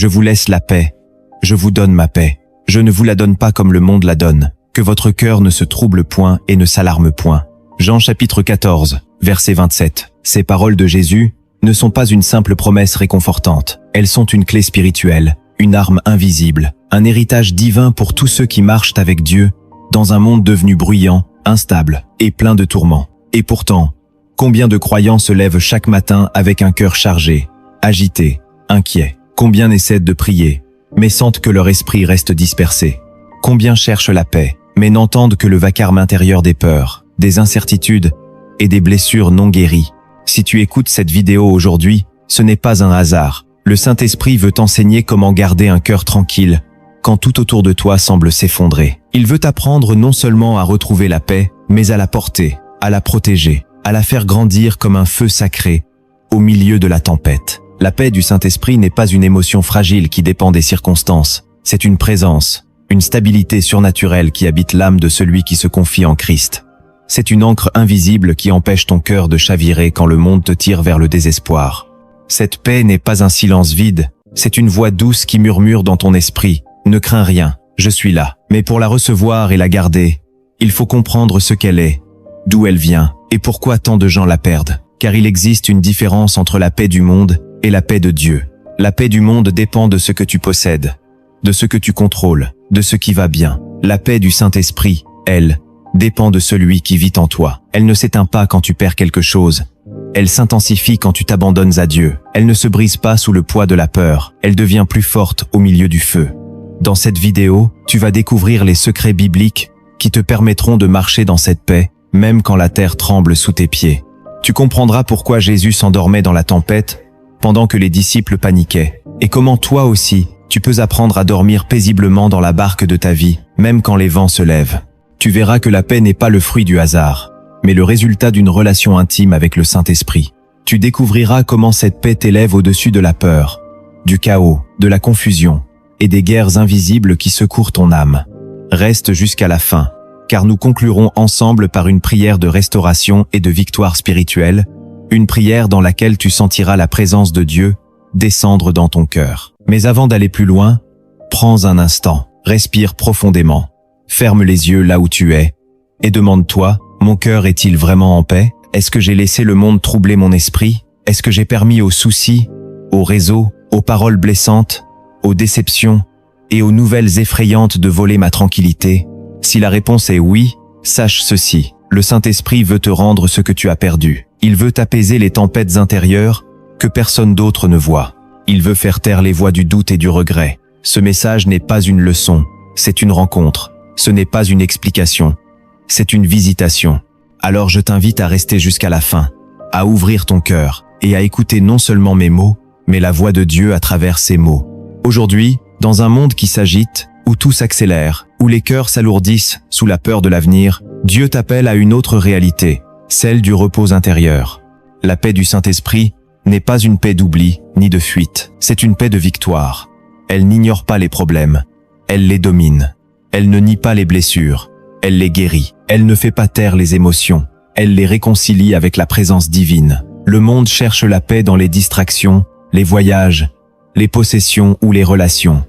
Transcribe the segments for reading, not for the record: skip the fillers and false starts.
Je vous laisse la paix. Je vous donne ma paix. Je ne vous la donne pas comme le monde la donne. Que votre cœur ne se trouble point et ne s'alarme point. Jean chapitre 14, verset 27. Ces paroles de Jésus ne sont pas une simple promesse réconfortante. Elles sont une clé spirituelle, une arme invisible, un héritage divin pour tous ceux qui marchent avec Dieu dans un monde devenu bruyant, instable et plein de tourments. Et pourtant, combien de croyants se lèvent chaque matin avec un cœur chargé, agité, inquiet? Combien essaient de prier, mais sentent que leur esprit reste dispersé? Combien cherchent la paix, mais n'entendent que le vacarme intérieur des peurs, des incertitudes et des blessures non guéries? Si tu écoutes cette vidéo aujourd'hui, ce n'est pas un hasard. Le Saint-Esprit veut t'enseigner comment garder un cœur tranquille quand tout autour de toi semble s'effondrer. Il veut t'apprendre non seulement à retrouver la paix, mais à la porter, à la protéger, à la faire grandir comme un feu sacré au milieu de la tempête. La paix du Saint-Esprit n'est pas une émotion fragile qui dépend des circonstances. C'est une présence, une stabilité surnaturelle qui habite l'âme de celui qui se confie en Christ. C'est une encre invisible qui empêche ton cœur de chavirer quand le monde te tire vers le désespoir. Cette paix n'est pas un silence vide, c'est une voix douce qui murmure dans ton esprit. Ne crains rien, je suis là. Mais pour la recevoir et la garder, il faut comprendre ce qu'elle est, d'où elle vient, et pourquoi tant de gens la perdent. Car il existe une différence entre la paix du monde et la paix de Dieu. La paix du monde dépend de ce que tu possèdes, de ce que tu contrôles, de ce qui va bien. La paix du Saint-Esprit, elle, dépend de celui qui vit en toi. Elle ne s'éteint pas quand tu perds quelque chose. Elle s'intensifie quand tu t'abandonnes à Dieu. Elle ne se brise pas sous le poids de la peur. Elle devient plus forte au milieu du feu. Dans cette vidéo, tu vas découvrir les secrets bibliques qui te permettront de marcher dans cette paix, même quand la terre tremble sous tes pieds. Tu comprendras pourquoi Jésus s'endormait dans la tempête, pendant que les disciples paniquaient, et comment toi aussi, tu peux apprendre à dormir paisiblement dans la barque de ta vie, même quand les vents se lèvent. Tu verras que la paix n'est pas le fruit du hasard, mais le résultat d'une relation intime avec le Saint-Esprit. Tu découvriras comment cette paix t'élève au-dessus de la peur, du chaos, de la confusion, et des guerres invisibles qui secourent ton âme. Reste jusqu'à la fin, car nous conclurons ensemble par une prière de restauration et de victoire spirituelle, une prière dans laquelle tu sentiras la présence de Dieu descendre dans ton cœur. Mais avant d'aller plus loin, prends un instant, respire profondément, ferme les yeux là où tu es, et demande-toi, mon cœur est-il vraiment en paix? Est-ce que j'ai laissé le monde troubler mon esprit? Est-ce que j'ai permis aux soucis, aux réseaux, aux paroles blessantes, aux déceptions et aux nouvelles effrayantes de voler ma tranquillité? Si la réponse est oui, sache ceci, le Saint-Esprit veut te rendre ce que tu as perdu. Il veut apaiser les tempêtes intérieures que personne d'autre ne voit. Il veut faire taire les voix du doute et du regret. Ce message n'est pas une leçon, c'est une rencontre. Ce n'est pas une explication, c'est une visitation. Alors je t'invite à rester jusqu'à la fin, à ouvrir ton cœur et à écouter non seulement mes mots, mais la voix de Dieu à travers ces mots. Aujourd'hui, dans un monde qui s'agite, où tout s'accélère, où les cœurs s'alourdissent sous la peur de l'avenir, Dieu t'appelle à une autre réalité, celle du repos intérieur. La paix du Saint-Esprit n'est pas une paix d'oubli ni de fuite, c'est une paix de victoire. Elle n'ignore pas les problèmes, elle les domine. Elle ne nie pas les blessures, elle les guérit. Elle ne fait pas taire les émotions, elle les réconcilie avec la présence divine. Le monde cherche la paix dans les distractions, les voyages, les possessions ou les relations.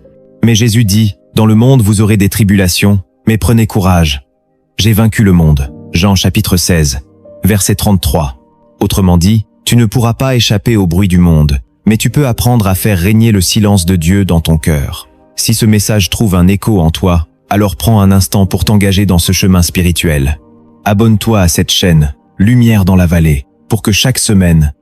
Mais Jésus dit, dans le monde vous aurez des tribulations, mais prenez courage. J'ai vaincu le monde. Jean chapitre 16, verset 33. Autrement dit, tu ne pourras pas échapper au bruit du monde, mais tu peux apprendre à faire régner le silence de Dieu dans ton cœur. Si ce message trouve un écho en toi, alors prends un instant pour t'engager dans ce chemin spirituel. Abonne-toi à cette chaîne, Lumière dans la vallée, pour que chaque semaine,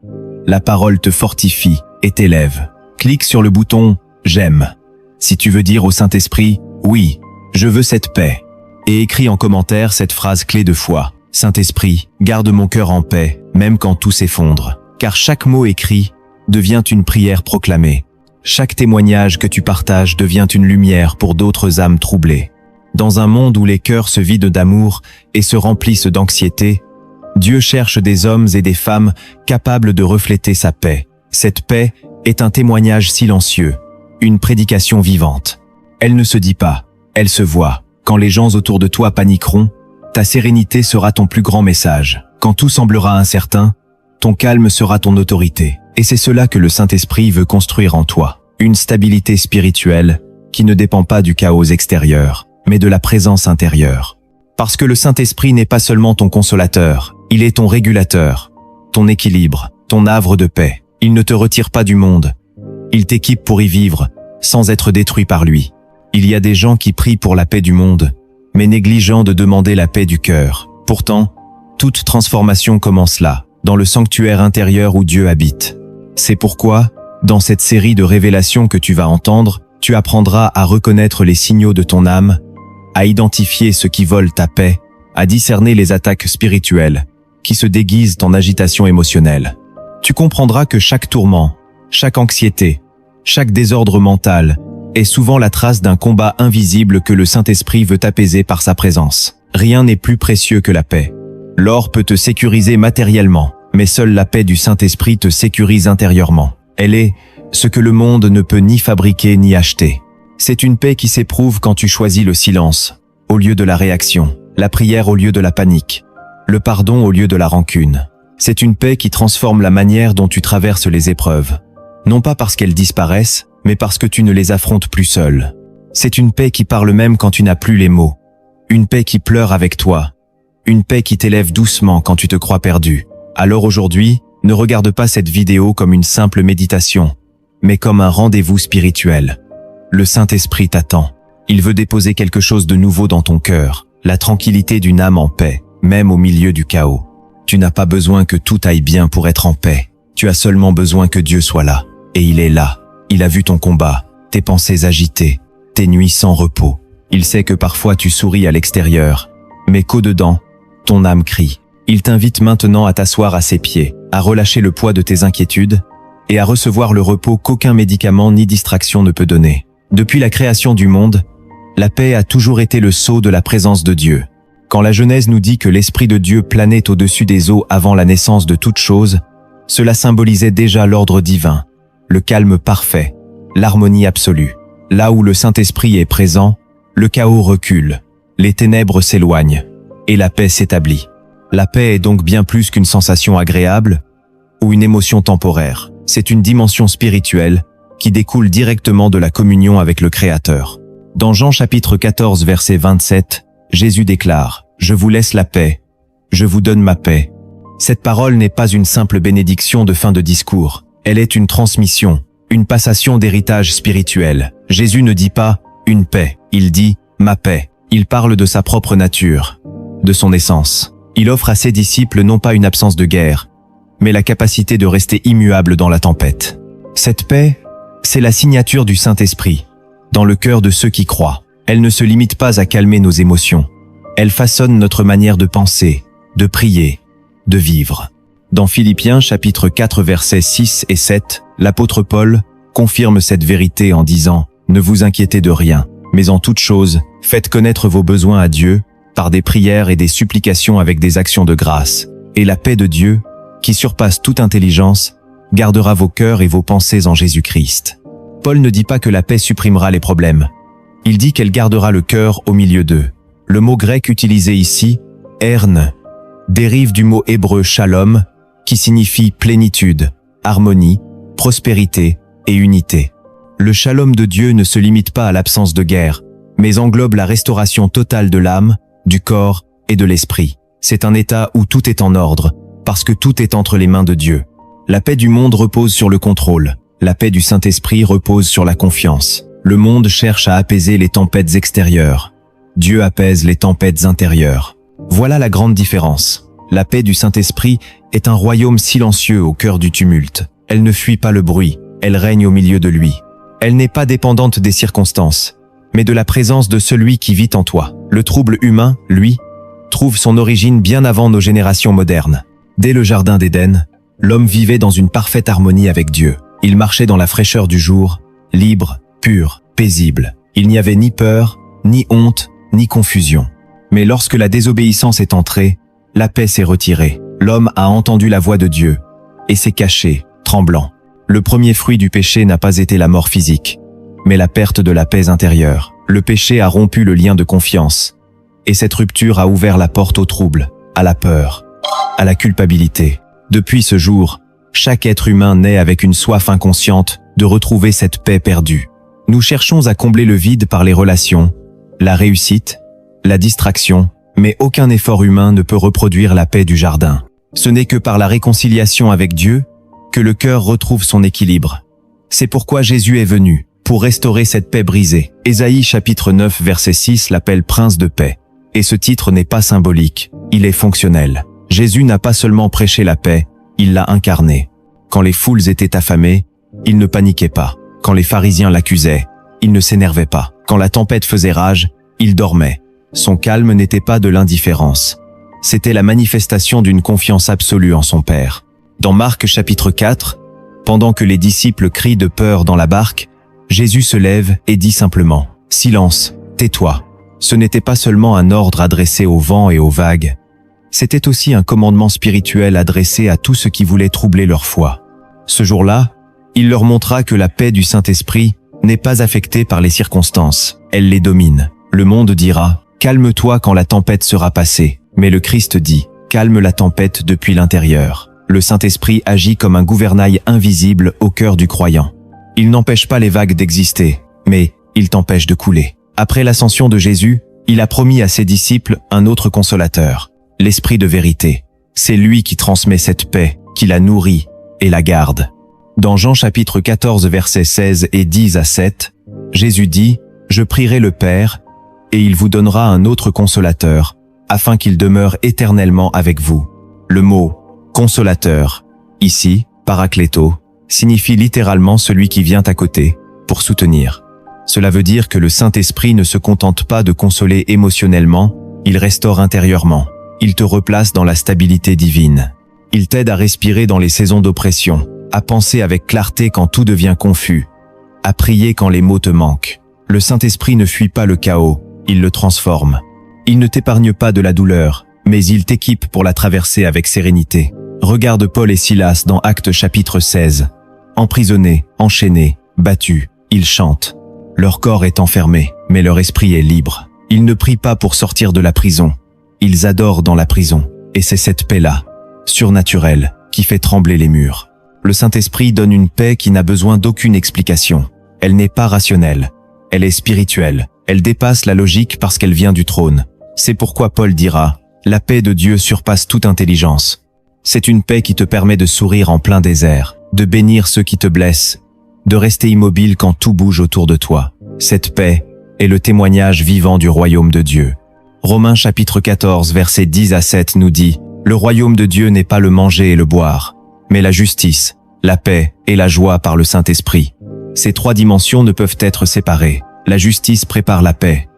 la parole te fortifie et t'élève. Clique sur le bouton « J'aime » si tu veux dire au Saint-Esprit « Oui, je veux cette paix » et écris en commentaire cette phrase clé de foi. « Saint-Esprit, garde mon cœur en paix, même quand tout s'effondre. » Car chaque mot écrit devient une prière proclamée. Chaque témoignage que tu partages devient une lumière pour d'autres âmes troublées. Dans un monde où les cœurs se vident d'amour et se remplissent d'anxiété, Dieu cherche des hommes et des femmes capables de refléter sa paix. Cette paix est un témoignage silencieux, une prédication vivante. Elle ne se dit pas, elle se voit. Quand les gens autour de toi paniqueront, ta sérénité sera ton plus grand message. Quand tout semblera incertain, ton calme sera ton autorité. Et c'est cela que le Saint-Esprit veut construire en toi. une stabilité spirituelle qui ne dépend pas du chaos extérieur, mais de la présence intérieure. Parce que le Saint-Esprit n'est pas seulement ton consolateur, il est ton régulateur, ton équilibre, ton havre de paix. Il ne te retire pas du monde, il t'équipe pour y vivre, sans être détruit par lui. Il y a des gens qui prient pour la paix du monde, mais négligeant de demander la paix du cœur. Pourtant, toute transformation commence là, dans le sanctuaire intérieur où Dieu habite. C'est pourquoi, dans cette série de révélations que tu vas entendre, tu apprendras à reconnaître les signaux de ton âme, à identifier ce qui vole ta paix, à discerner les attaques spirituelles qui se déguisent en agitation émotionnelle. Tu comprendras que chaque tourment, chaque anxiété, chaque désordre mental est souvent la trace d'un combat invisible que le Saint-Esprit veut apaiser par sa présence. Rien n'est plus précieux que la paix. L'or peut te sécuriser matériellement, mais seule la paix du Saint-Esprit te sécurise intérieurement. Elle est ce que le monde ne peut ni fabriquer ni acheter. C'est une paix qui s'éprouve quand tu choisis le silence, au lieu de la réaction, la prière au lieu de la panique, le pardon au lieu de la rancune. C'est une paix qui transforme la manière dont tu traverses les épreuves. Non pas parce qu'elles disparaissent, mais parce que tu ne les affrontes plus seul. C'est une paix qui parle même quand tu n'as plus les mots. Une paix qui pleure avec toi. Une paix qui t'élève doucement quand tu te crois perdu. Alors aujourd'hui, ne regarde pas cette vidéo comme une simple méditation, mais comme un rendez-vous spirituel. Le Saint-Esprit t'attend. Il veut déposer quelque chose de nouveau dans ton cœur, la tranquillité d'une âme en paix, même au milieu du chaos. Tu n'as pas besoin que tout aille bien pour être en paix. Tu as seulement besoin que Dieu soit là. Et il est là. Il a vu ton combat, tes pensées agitées, tes nuits sans repos. Il sait que parfois tu souris à l'extérieur, mais qu'au-dedans, ton âme crie. Il t'invite maintenant à t'asseoir à ses pieds, à relâcher le poids de tes inquiétudes et à recevoir le repos qu'aucun médicament ni distraction ne peut donner. Depuis la création du monde, la paix a toujours été le sceau de la présence de Dieu. Quand la Genèse nous dit que l'Esprit de Dieu planait au-dessus des eaux avant la naissance de toute chose, cela symbolisait déjà l'ordre divin, le calme parfait, l'harmonie absolue. Là où le Saint-Esprit est présent, le chaos recule, les ténèbres s'éloignent et la paix s'établit. La paix est donc bien plus qu'une sensation agréable ou une émotion temporaire. C'est une dimension spirituelle qui découle directement de la communion avec le Créateur. Dans Jean chapitre 14 verset 27, Jésus déclare « Je vous laisse la paix, je vous donne ma paix ». Cette parole n'est pas une simple bénédiction de fin de discours. Elle est une transmission, une passation d'héritage spirituel. Jésus ne dit pas « une paix », il dit « ma paix ». Il parle de sa propre nature, de son essence. Il offre à ses disciples non pas une absence de guerre, mais la capacité de rester immuable dans la tempête. Cette paix, c'est la signature du Saint-Esprit, dans le cœur de ceux qui croient. Elle ne se limite pas à calmer nos émotions. Elle façonne notre manière de penser, de prier, de vivre. Dans Philippiens chapitre 4 versets 6 et 7, l'apôtre Paul confirme cette vérité en disant « Ne vous inquiétez de rien, mais en toute chose, faites connaître vos besoins à Dieu par des prières et des supplications avec des actions de grâce. Et la paix de Dieu, qui surpasse toute intelligence, gardera vos cœurs et vos pensées en Jésus-Christ. » Paul ne dit pas que la paix supprimera les problèmes. Il dit qu'elle gardera le cœur au milieu d'eux. Le mot grec utilisé ici, « erne », dérive du mot hébreu « shalom », qui signifie plénitude, harmonie, prospérité et unité. Le shalom de Dieu ne se limite pas à l'absence de guerre, mais englobe la restauration totale de l'âme, du corps et de l'esprit. C'est un état où tout est en ordre, parce que tout est entre les mains de Dieu. La paix du monde repose sur le contrôle. La paix du Saint-Esprit repose sur la confiance. Le monde cherche à apaiser les tempêtes extérieures. Dieu apaise les tempêtes intérieures. Voilà la grande différence. La paix du Saint-Esprit est un royaume silencieux au cœur du tumulte. Elle ne fuit pas le bruit, elle règne au milieu de lui. Elle n'est pas dépendante des circonstances, mais de la présence de celui qui vit en toi. Le trouble humain, lui, trouve son origine bien avant nos générations modernes. Dès le Jardin d'Éden, l'homme vivait dans une parfaite harmonie avec Dieu. Il marchait dans la fraîcheur du jour, libre, pur, paisible. Il n'y avait ni peur, ni honte, ni confusion. Mais lorsque la désobéissance est entrée, la paix s'est retirée. L'homme a entendu la voix de Dieu et s'est caché, tremblant. Le premier fruit du péché n'a pas été la mort physique, mais la perte de la paix intérieure. Le péché a rompu le lien de confiance, et cette rupture a ouvert la porte au trouble, à la peur, à la culpabilité. Depuis ce jour, chaque être humain naît avec une soif inconsciente de retrouver cette paix perdue. Nous cherchons à combler le vide par les relations, la réussite, la distraction, mais aucun effort humain ne peut reproduire la paix du jardin. Ce n'est que par la réconciliation avec Dieu que le cœur retrouve son équilibre. C'est pourquoi Jésus est venu, pour restaurer cette paix brisée. Ésaïe chapitre 9 verset 6 l'appelle Prince de paix. Et ce titre n'est pas symbolique, il est fonctionnel. Jésus n'a pas seulement prêché la paix, il l'a incarnée. Quand les foules étaient affamées, il ne paniquait pas. Quand les pharisiens l'accusaient, il ne s'énervait pas. Quand la tempête faisait rage, il dormait. Son calme n'était pas de l'indifférence. C'était la manifestation d'une confiance absolue en son Père. Dans Marc chapitre 4, pendant que les disciples crient de peur dans la barque, Jésus se lève et dit simplement « Silence, tais-toi ». Ce n'était pas seulement un ordre adressé au vent et aux vagues, c'était aussi un commandement spirituel adressé à tous ceux qui voulaient troubler leur foi. Ce jour-là, il leur montra que la paix du Saint-Esprit n'est pas affectée par les circonstances, elle les domine. Le monde dira « Calme-toi quand la tempête sera passée », mais le Christ dit « Calme la tempête depuis l'intérieur ». Le Saint-Esprit agit comme un gouvernail invisible au cœur du croyant. Il n'empêche pas les vagues d'exister, mais il t'empêche de couler. Après l'ascension de Jésus, il a promis à ses disciples un autre consolateur, l'Esprit de vérité. C'est lui qui transmet cette paix, qui la nourrit et la garde. Dans Jean chapitre 14 versets 16 et 10 à 7, Jésus dit « Je prierai le Père, et il vous donnera un autre consolateur, afin qu'il demeure éternellement avec vous. » Le mot « consolateur », ici, parakléto, signifie littéralement celui qui vient à côté, pour soutenir. Cela veut dire que le Saint-Esprit ne se contente pas de consoler émotionnellement, il restaure intérieurement. Il te replace dans la stabilité divine. Il t'aide à respirer dans les saisons d'oppression, à penser avec clarté quand tout devient confus, à prier quand les mots te manquent. Le Saint-Esprit ne fuit pas le chaos, il le transforme. Il ne t'épargne pas de la douleur, mais il t'équipe pour la traverser avec sérénité. Regarde Paul et Silas dans Actes chapitre 16. Emprisonnés, enchaînés, battus, ils chantent. Leur corps est enfermé, mais leur esprit est libre. Ils ne prient pas pour sortir de la prison. Ils adorent dans la prison. Et c'est cette paix-là, surnaturelle, qui fait trembler les murs. Le Saint-Esprit donne une paix qui n'a besoin d'aucune explication. Elle n'est pas rationnelle. Elle est spirituelle. Elle dépasse la logique parce qu'elle vient du trône. C'est pourquoi Paul dira « La paix de Dieu surpasse toute intelligence ». C'est une paix qui te permet de sourire en plein désert, de bénir ceux qui te blessent, de rester immobile quand tout bouge autour de toi. Cette paix est le témoignage vivant du royaume de Dieu. Romains chapitre 14 versets 10 à 7 nous dit « Le royaume de Dieu n'est pas le manger et le boire, mais la justice, la paix et la joie par le Saint-Esprit. » Ces trois dimensions ne peuvent être séparées. La justice prépare la paix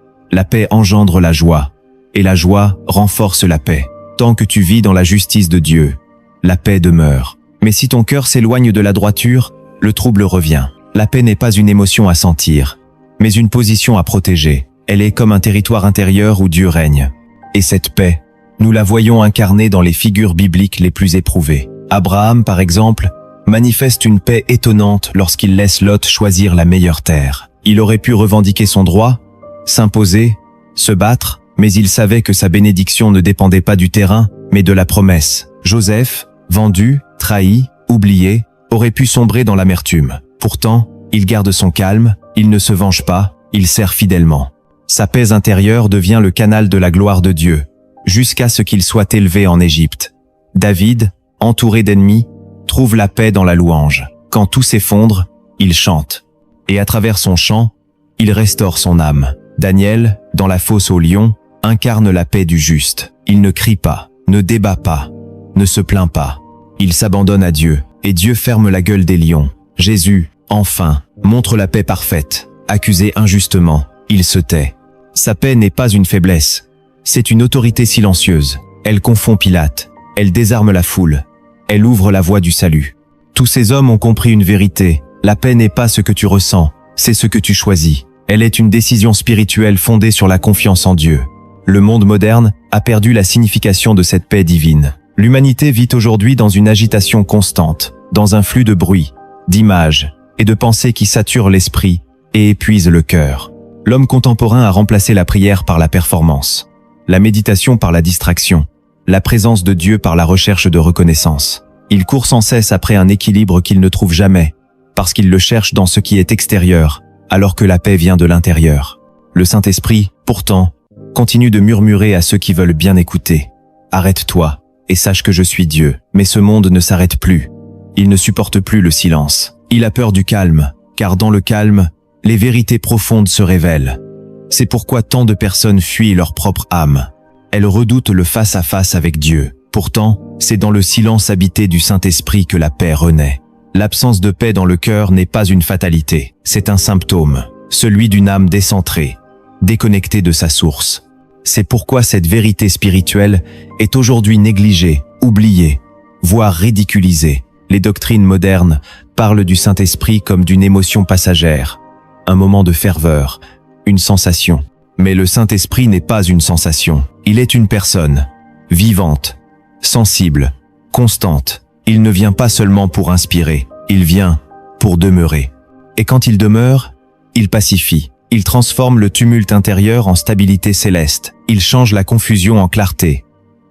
engendre la joie, et la joie renforce la paix. Tant que tu vis dans la justice de Dieu, la paix demeure. Mais si ton cœur s'éloigne de la droiture, le trouble revient. La paix n'est pas une émotion à sentir, mais une position à protéger. Elle est comme un territoire intérieur où Dieu règne. Et cette paix, nous la voyons incarnée dans les figures bibliques les plus éprouvées. Abraham, par exemple, manifeste une paix étonnante lorsqu'il laisse Lot choisir la meilleure terre. Il aurait pu revendiquer son droit, s'imposer, se battre, mais il savait que sa bénédiction ne dépendait pas du terrain, mais de la promesse. Joseph, vendu, trahi, oublié, aurait pu sombrer dans l'amertume. Pourtant, il garde son calme, il ne se venge pas, il sert fidèlement. Sa paix intérieure devient le canal de la gloire de Dieu, jusqu'à ce qu'il soit élevé en Égypte. David, entouré d'ennemis, trouve la paix dans la louange. Quand tout s'effondre, il chante. Et à travers son chant, il restaure son âme. Daniel, dans la fosse aux lions, incarne la paix du juste. Il ne crie pas, ne débat pas, ne se plaint pas. Il s'abandonne à Dieu, et Dieu ferme la gueule des lions. Jésus, enfin, montre la paix parfaite. Accusé injustement, il se tait. Sa paix n'est pas une faiblesse, c'est une autorité silencieuse. Elle confond Pilate, elle désarme la foule, elle ouvre la voie du salut. Tous ces hommes ont compris une vérité, la paix n'est pas ce que tu ressens, c'est ce que tu choisis. Elle est une décision spirituelle fondée sur la confiance en Dieu. Le monde moderne a perdu la signification de cette paix divine. L'humanité vit aujourd'hui dans une agitation constante, dans un flux de bruit, d'images et de pensées qui saturent l'esprit et épuisent le cœur. L'homme contemporain a remplacé la prière par la performance, la méditation par la distraction, la présence de Dieu par la recherche de reconnaissance. Il court sans cesse après un équilibre qu'il ne trouve jamais, parce qu'ils le cherchent dans ce qui est extérieur, alors que la paix vient de l'intérieur. Le Saint-Esprit, pourtant, continue de murmurer à ceux qui veulent bien écouter. Arrête-toi, et sache que je suis Dieu. Mais ce monde ne s'arrête plus. Il ne supporte plus le silence. Il a peur du calme, car dans le calme, les vérités profondes se révèlent. C'est pourquoi tant de personnes fuient leur propre âme. Elles redoutent le face-à-face avec Dieu. Pourtant, c'est dans le silence habité du Saint-Esprit que la paix renaît. L'absence de paix dans le cœur n'est pas une fatalité, c'est un symptôme, celui d'une âme décentrée, déconnectée de sa source. C'est pourquoi cette vérité spirituelle est aujourd'hui négligée, oubliée, voire ridiculisée. Les doctrines modernes parlent du Saint-Esprit comme d'une émotion passagère, un moment de ferveur, une sensation. Mais le Saint-Esprit n'est pas une sensation, il est une personne, vivante, sensible, constante. Il ne vient pas seulement pour inspirer, il vient pour demeurer. Et quand il demeure, il pacifie. Il transforme le tumulte intérieur en stabilité céleste. Il change la confusion en clarté,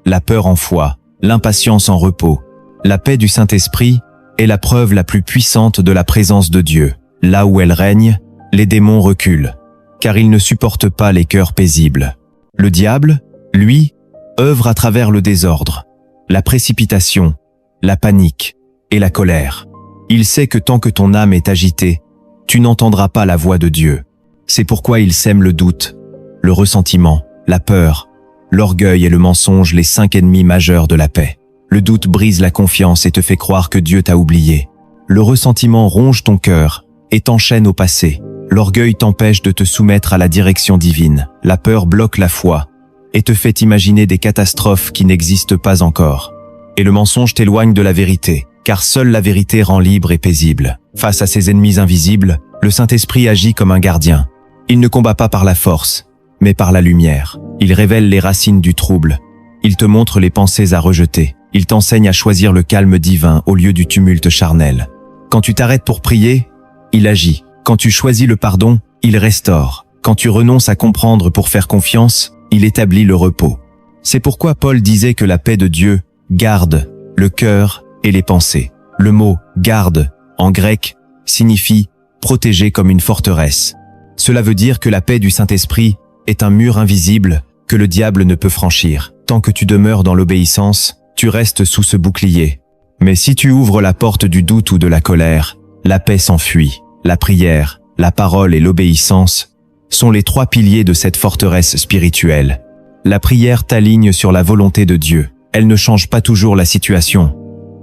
la peur en foi, l'impatience en repos. La paix du Saint-Esprit est la preuve la plus puissante de la présence de Dieu. Là où elle règne, les démons reculent, car ils ne supportent pas les cœurs paisibles. Le diable, lui, œuvre à travers le désordre, la précipitation, la panique et la colère. Il sait que tant que ton âme est agitée, tu n'entendras pas la voix de Dieu. C'est pourquoi il sème le doute, le ressentiment, la peur, l'orgueil et le mensonge, les 5 ennemis majeurs de la paix. Le doute brise la confiance et te fait croire que Dieu t'a oublié. Le ressentiment ronge ton cœur et t'enchaîne au passé. L'orgueil t'empêche de te soumettre à la direction divine. La peur bloque la foi et te fait imaginer des catastrophes qui n'existent pas encore. Et le mensonge t'éloigne de la vérité, car seule la vérité rend libre et paisible. Face à ses ennemis invisibles, le Saint-Esprit agit comme un gardien. Il ne combat pas par la force, mais par la lumière. Il révèle les racines du trouble. Il te montre les pensées à rejeter. Il t'enseigne à choisir le calme divin au lieu du tumulte charnel. Quand tu t'arrêtes pour prier, il agit. Quand tu choisis le pardon, il restaure. Quand tu renonces à comprendre pour faire confiance, il établit le repos. C'est pourquoi Paul disait que la paix de Dieu garde le cœur et les pensées. Le mot « garde » en grec signifie « protéger comme une forteresse ». Cela veut dire que la paix du Saint-Esprit est un mur invisible que le diable ne peut franchir. Tant que tu demeures dans l'obéissance, tu restes sous ce bouclier. Mais si tu ouvres la porte du doute ou de la colère, la paix s'enfuit. La prière, la parole et l'obéissance sont les 3 piliers de cette forteresse spirituelle. La prière t'aligne sur la volonté de Dieu. Elle ne change pas toujours la situation,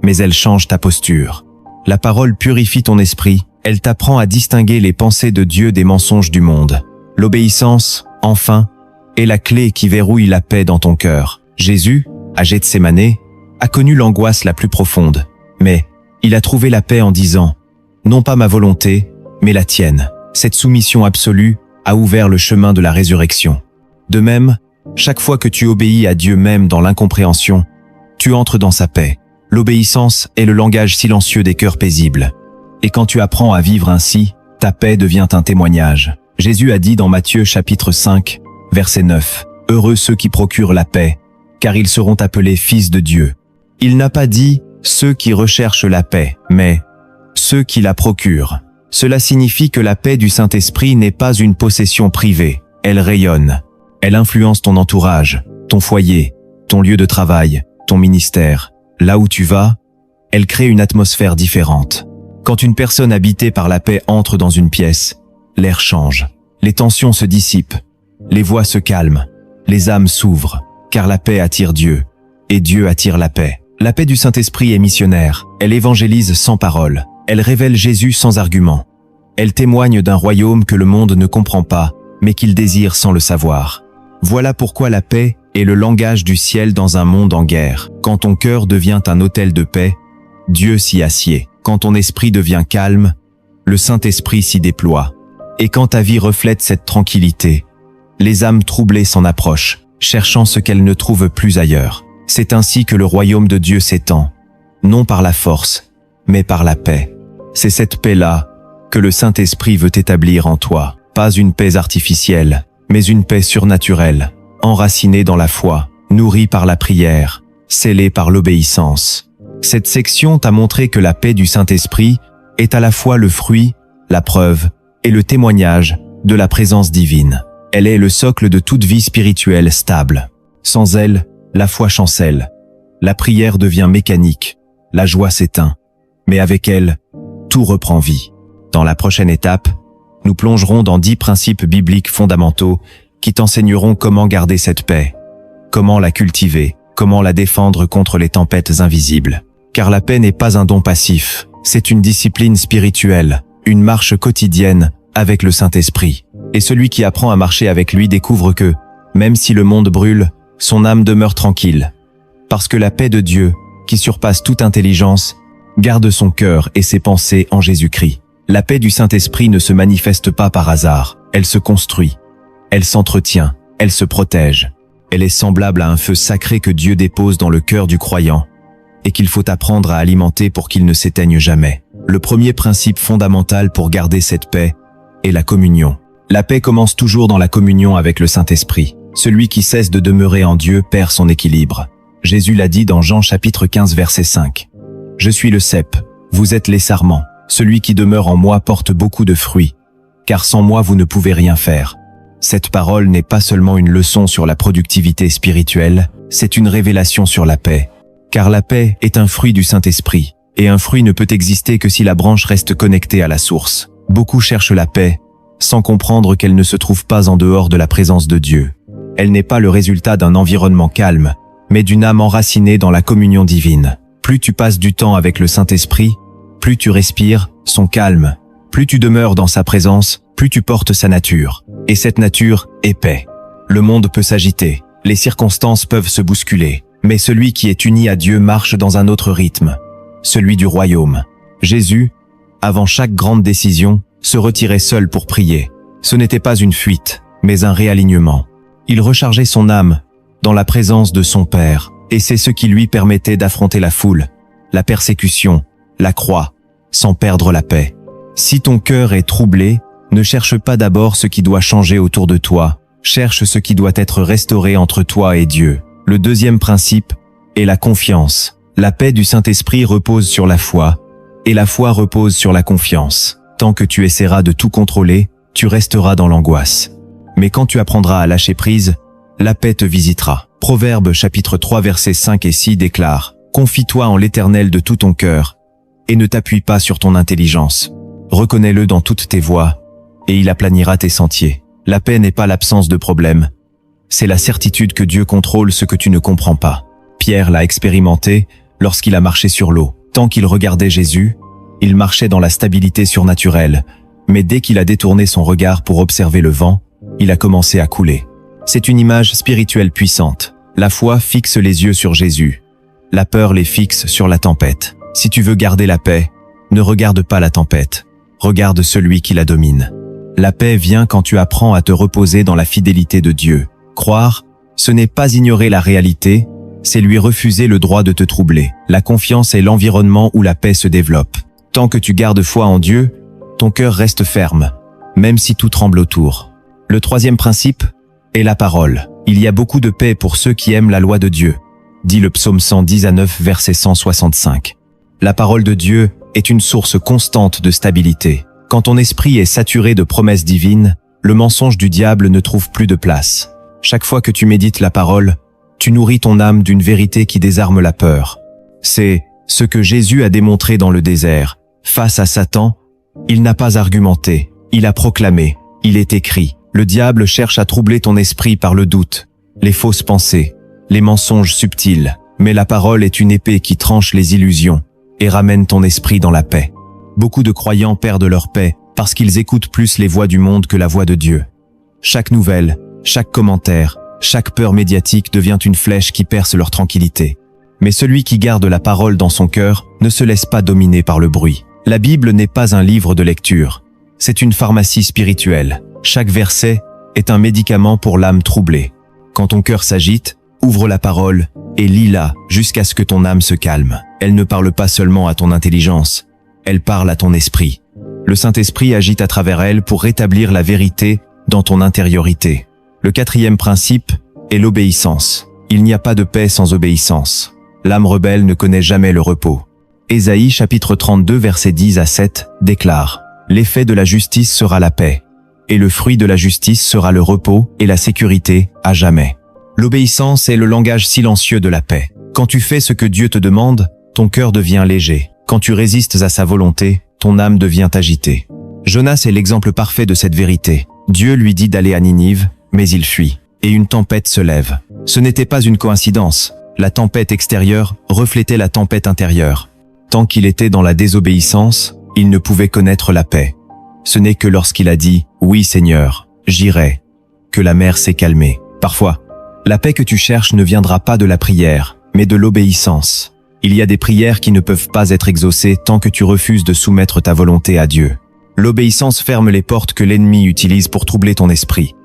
mais elle change ta posture. La parole purifie ton esprit, elle t'apprend à distinguer les pensées de Dieu des mensonges du monde. L'obéissance, enfin, est la clé qui verrouille la paix dans ton cœur. Jésus, à Gethsémane, a connu l'angoisse la plus profonde, mais il a trouvé la paix en disant « Non pas ma volonté, mais la tienne ». Cette soumission absolue a ouvert le chemin de la résurrection. De même, chaque fois que tu obéis à Dieu même dans l'incompréhension, tu entres dans sa paix. L'obéissance est le langage silencieux des cœurs paisibles. Et quand tu apprends à vivre ainsi, ta paix devient un témoignage. Jésus a dit dans Matthieu chapitre 5, verset 9, « Heureux ceux qui procurent la paix, car ils seront appelés fils de Dieu. » Il n'a pas dit « ceux qui recherchent la paix », mais « ceux qui la procurent ». Cela signifie que la paix du Saint-Esprit n'est pas une possession privée, elle rayonne. Elle influence ton entourage, ton foyer, ton lieu de travail, ton ministère. Là où tu vas, elle crée une atmosphère différente. Quand une personne habitée par la paix entre dans une pièce, l'air change, les tensions se dissipent, les voix se calment, les âmes s'ouvrent, car la paix attire Dieu, et Dieu attire la paix. La paix du Saint-Esprit est missionnaire, elle évangélise sans parole, elle révèle Jésus sans argument. Elle témoigne d'un royaume que le monde ne comprend pas, mais qu'il désire sans le savoir. Voilà pourquoi la paix est le langage du ciel dans un monde en guerre. Quand ton cœur devient un autel de paix, Dieu s'y assied. Quand ton esprit devient calme, le Saint-Esprit s'y déploie. Et quand ta vie reflète cette tranquillité, les âmes troublées s'en approchent, cherchant ce qu'elles ne trouvent plus ailleurs. C'est ainsi que le royaume de Dieu s'étend, non par la force, mais par la paix. C'est cette paix-là que le Saint-Esprit veut établir en toi. Pas une paix artificielle, mais une paix surnaturelle, enracinée dans la foi, nourrie par la prière, scellée par l'obéissance. Cette section t'a montré que la paix du Saint-Esprit est à la fois le fruit, la preuve et le témoignage de la présence divine. Elle est le socle de toute vie spirituelle stable. Sans elle, la foi chancelle. La prière devient mécanique. La joie s'éteint. Mais avec elle, tout reprend vie. Dans la prochaine étape, nous plongerons dans 10 principes bibliques fondamentaux qui t'enseigneront comment garder cette paix, comment la cultiver, comment la défendre contre les tempêtes invisibles. Car la paix n'est pas un don passif, c'est une discipline spirituelle, une marche quotidienne avec le Saint-Esprit. Et celui qui apprend à marcher avec lui découvre que, même si le monde brûle, son âme demeure tranquille. Parce que la paix de Dieu, qui surpasse toute intelligence, garde son cœur et ses pensées en Jésus-Christ. La paix du Saint-Esprit ne se manifeste pas par hasard, elle se construit, elle s'entretient, elle se protège. Elle est semblable à un feu sacré que Dieu dépose dans le cœur du croyant et qu'il faut apprendre à alimenter pour qu'il ne s'éteigne jamais. Le premier principe fondamental pour garder cette paix est la communion. La paix commence toujours dans la communion avec le Saint-Esprit. Celui qui cesse de demeurer en Dieu perd son équilibre. Jésus l'a dit dans Jean chapitre 15 verset 5. « Je suis le cep, vous êtes les sarments. Celui qui demeure en moi porte beaucoup de fruits, car sans moi vous ne pouvez rien faire. » Cette parole n'est pas seulement une leçon sur la productivité spirituelle, c'est une révélation sur la paix. Car la paix est un fruit du Saint-Esprit, et un fruit ne peut exister que si la branche reste connectée à la source. Beaucoup cherchent la paix, sans comprendre qu'elle ne se trouve pas en dehors de la présence de Dieu. Elle n'est pas le résultat d'un environnement calme, mais d'une âme enracinée dans la communion divine. Plus tu passes du temps avec le Saint-Esprit, plus tu respires son calme, plus tu demeures dans sa présence, plus tu portes sa nature. Et cette nature est paix. Le monde peut s'agiter, les circonstances peuvent se bousculer, mais celui qui est uni à Dieu marche dans un autre rythme, celui du royaume. Jésus, avant chaque grande décision, se retirait seul pour prier. Ce n'était pas une fuite, mais un réalignement. Il rechargeait son âme dans la présence de son Père, et c'est ce qui lui permettait d'affronter la foule, la persécution, la croix, sans perdre la paix. Si ton cœur est troublé, ne cherche pas d'abord ce qui doit changer autour de toi, cherche ce qui doit être restauré entre toi et Dieu. Le deuxième principe est la confiance. La paix du Saint-Esprit repose sur la foi, et la foi repose sur la confiance. Tant que tu essaieras de tout contrôler, tu resteras dans l'angoisse. Mais quand tu apprendras à lâcher prise, la paix te visitera. Proverbes chapitre 3 versets 5 et 6 déclare « Confie-toi en l'Éternel de tout ton cœur, et ne t'appuie pas sur ton intelligence. Reconnais-le dans toutes tes voies, et il aplanira tes sentiers. » La paix n'est pas l'absence de problème, c'est la certitude que Dieu contrôle ce que tu ne comprends pas. Pierre l'a expérimenté lorsqu'il a marché sur l'eau. Tant qu'il regardait Jésus, il marchait dans la stabilité surnaturelle, mais dès qu'il a détourné son regard pour observer le vent, il a commencé à couler. C'est une image spirituelle puissante. La foi fixe les yeux sur Jésus. La peur les fixe sur la tempête. Si tu veux garder la paix, ne regarde pas la tempête. Regarde celui qui la domine. La paix vient quand tu apprends à te reposer dans la fidélité de Dieu. Croire, ce n'est pas ignorer la réalité, c'est lui refuser le droit de te troubler. La confiance est l'environnement où la paix se développe. Tant que tu gardes foi en Dieu, ton cœur reste ferme, même si tout tremble autour. Le troisième principe est la parole. Il y a beaucoup de paix pour ceux qui aiment la loi de Dieu, dit le psaume 110 à 9 verset 165. La parole de Dieu est une source constante de stabilité. Quand ton esprit est saturé de promesses divines, le mensonge du diable ne trouve plus de place. Chaque fois que tu médites la parole, tu nourris ton âme d'une vérité qui désarme la peur. C'est ce que Jésus a démontré dans le désert. Face à Satan, il n'a pas argumenté, il a proclamé, il est écrit. Le diable cherche à troubler ton esprit par le doute, les fausses pensées, les mensonges subtils, mais la parole est une épée qui tranche les illusions et ramène ton esprit dans la paix. Beaucoup de croyants perdent leur paix parce qu'ils écoutent plus les voix du monde que la voix de Dieu. Chaque nouvelle, chaque commentaire, chaque peur médiatique devient une flèche qui perce leur tranquillité. Mais celui qui garde la parole dans son cœur ne se laisse pas dominer par le bruit. La Bible n'est pas un livre de lecture, c'est une pharmacie spirituelle. Chaque verset est un médicament pour l'âme troublée. Quand ton cœur s'agite, ouvre la parole et lis-la jusqu'à ce que ton âme se calme. Elle ne parle pas seulement à ton intelligence, elle parle à ton esprit. Le Saint-Esprit agit à travers elle pour rétablir la vérité dans ton intériorité. Le quatrième principe est l'obéissance. Il n'y a pas de paix sans obéissance. L'âme rebelle ne connaît jamais le repos. Ésaïe chapitre 32 versets 10 à 7 déclare « L'effet de la justice sera la paix, et le fruit de la justice sera le repos et la sécurité à jamais. » L'obéissance est le langage silencieux de la paix. Quand tu fais ce que Dieu te demande, ton cœur devient léger. Quand tu résistes à sa volonté, ton âme devient agitée. Jonas est l'exemple parfait de cette vérité. Dieu lui dit d'aller à Ninive, mais il fuit, et une tempête se lève. Ce n'était pas une coïncidence. La tempête extérieure reflétait la tempête intérieure. Tant qu'il était dans la désobéissance, il ne pouvait connaître la paix. Ce n'est que lorsqu'il a dit « Oui Seigneur, j'irai » que la mer s'est calmée. Parfois, la paix que tu cherches ne viendra pas de la prière, mais de l'obéissance. Il y a des prières qui ne peuvent pas être exaucées tant que tu refuses de soumettre ta volonté à Dieu. L'obéissance ferme les portes que l'ennemi utilise pour troubler ton esprit.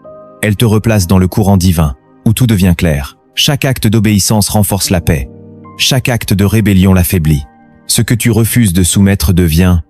Elle te replace dans le courant divin, où tout devient clair. Chaque acte d'obéissance renforce la paix. Chaque acte de rébellion l'affaiblit. Ce que tu refuses de soumettre devient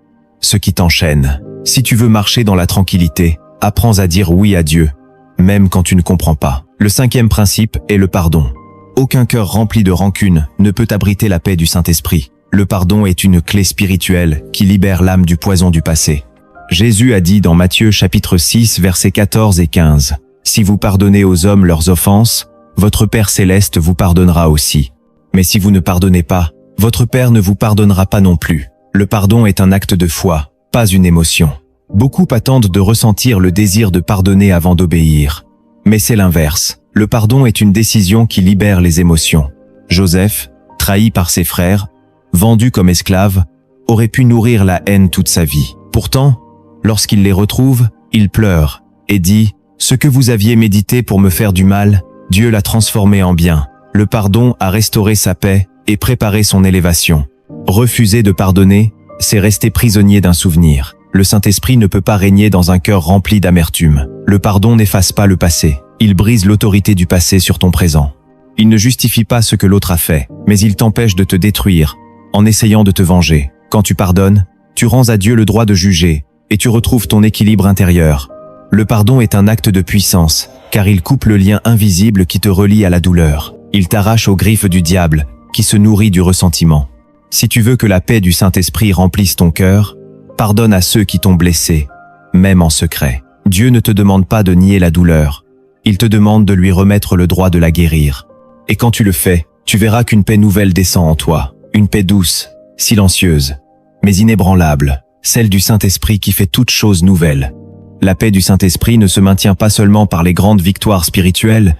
ce qui t'enchaîne. Si tu veux marcher dans la tranquillité, apprends à dire oui à Dieu, même quand tu ne comprends pas. Le 5e principe est le pardon. Aucun cœur rempli de rancune ne peut abriter la paix du Saint-Esprit. Le pardon est une clé spirituelle qui libère l'âme du poison du passé. Jésus a dit dans Matthieu chapitre 6 versets 14 et 15 « Si vous pardonnez aux hommes leurs offenses, votre Père céleste vous pardonnera aussi. Mais si vous ne pardonnez pas, votre Père ne vous pardonnera pas non plus. » Le pardon est un acte de foi, pas une émotion. Beaucoup attendent de ressentir le désir de pardonner avant d'obéir. Mais c'est l'inverse. Le pardon est une décision qui libère les émotions. Joseph, trahi par ses frères, vendu comme esclave, aurait pu nourrir la haine toute sa vie. Pourtant, lorsqu'il les retrouve, il pleure et dit « Ce que vous aviez médité pour me faire du mal, Dieu l'a transformé en bien. » Le pardon a restauré sa paix et préparé son élévation. Refuser de pardonner, c'est rester prisonnier d'un souvenir. Le Saint-Esprit ne peut pas régner dans un cœur rempli d'amertume. Le pardon n'efface pas le passé. Il brise l'autorité du passé sur ton présent. Il ne justifie pas ce que l'autre a fait, mais il t'empêche de te détruire en essayant de te venger. Quand tu pardonnes, tu rends à Dieu le droit de juger et tu retrouves ton équilibre intérieur. Le pardon est un acte de puissance, car il coupe le lien invisible qui te relie à la douleur. Il t'arrache aux griffes du diable, qui se nourrit du ressentiment. Si tu veux que la paix du Saint-Esprit remplisse ton cœur, pardonne à ceux qui t'ont blessé, même en secret. Dieu ne te demande pas de nier la douleur. Il te demande de lui remettre le droit de la guérir. Et quand tu le fais, tu verras qu'une paix nouvelle descend en toi. Une paix douce, silencieuse, mais inébranlable. Celle du Saint-Esprit qui fait toutes choses nouvelles. La paix du Saint-Esprit ne se maintient pas seulement par les grandes victoires spirituelles,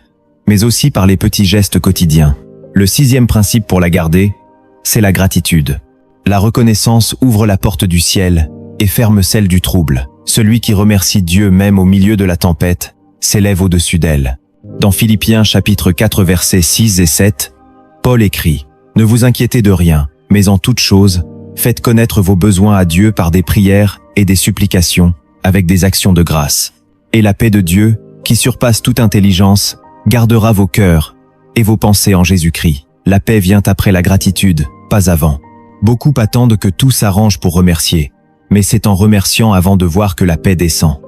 mais aussi par les petits gestes quotidiens. Le 6e principe pour la garder, c'est la gratitude. La reconnaissance ouvre la porte du ciel et ferme celle du trouble. Celui qui remercie Dieu même au milieu de la tempête s'élève au-dessus d'elle. Dans Philippiens chapitre 4 versets 6 et 7, Paul écrit « Ne vous inquiétez de rien, mais en toute chose, faites connaître vos besoins à Dieu par des prières et des supplications, avec des actions de grâce. Et la paix de Dieu, qui surpasse toute intelligence, gardera vos cœurs et vos pensées en Jésus-Christ. » La paix vient après la gratitude, pas avant. Beaucoup attendent que tout s'arrange pour remercier, mais c'est en remerciant avant de voir que la paix descend.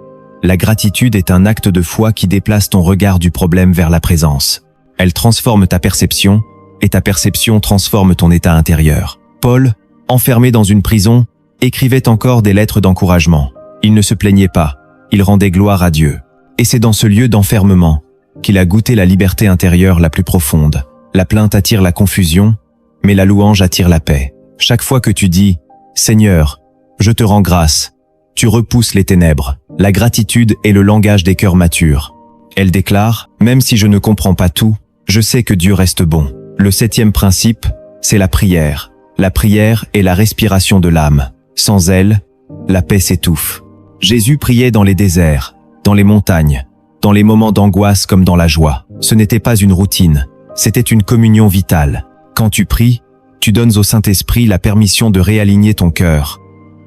La gratitude est un acte de foi qui déplace ton regard du problème vers la présence. Elle transforme ta perception, et ta perception transforme ton état intérieur. Paul, enfermé dans une prison, écrivait encore des lettres d'encouragement. Il ne se plaignait pas, il rendait gloire à Dieu. Et c'est dans ce lieu d'enfermement qu'il a goûté la liberté intérieure la plus profonde. La plainte attire la confusion, mais la louange attire la paix. Chaque fois que tu dis « Seigneur, je te rends grâce », tu repousses les ténèbres. La gratitude est le langage des cœurs matures. Elle déclare « Même si je ne comprends pas tout, je sais que Dieu reste bon ». Le 7e principe, c'est la prière. La prière est la respiration de l'âme. Sans elle, la paix s'étouffe. Jésus priait dans les déserts, dans les montagnes, dans les moments d'angoisse comme dans la joie. Ce n'était pas une routine, c'était une communion vitale. Quand tu pries, tu donnes au Saint-Esprit la permission de réaligner ton cœur.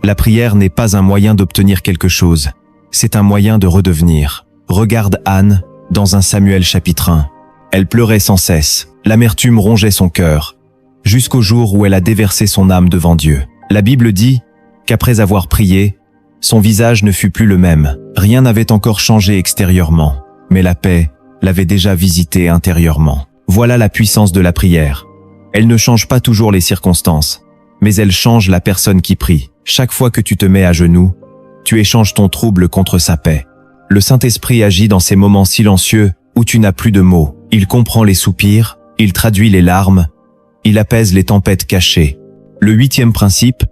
La prière n'est pas un moyen d'obtenir quelque chose, c'est un moyen de redevenir. Regarde Anne dans 1 Samuel chapitre 1. Elle pleurait sans cesse, l'amertume rongeait son cœur, jusqu'au jour où elle a déversé son âme devant Dieu. La Bible dit qu'après avoir prié, son visage ne fut plus le même. Rien n'avait encore changé extérieurement, mais la paix l'avait déjà visité intérieurement. Voilà la puissance de la prière. Elle ne change pas toujours les circonstances, mais elle change la personne qui prie. Chaque fois que tu te mets à genoux, tu échanges ton trouble contre sa paix. Le Saint-Esprit agit dans ces moments silencieux où tu n'as plus de mots. Il comprend les soupirs, il traduit les larmes, il apaise les tempêtes cachées. Le 8e principe,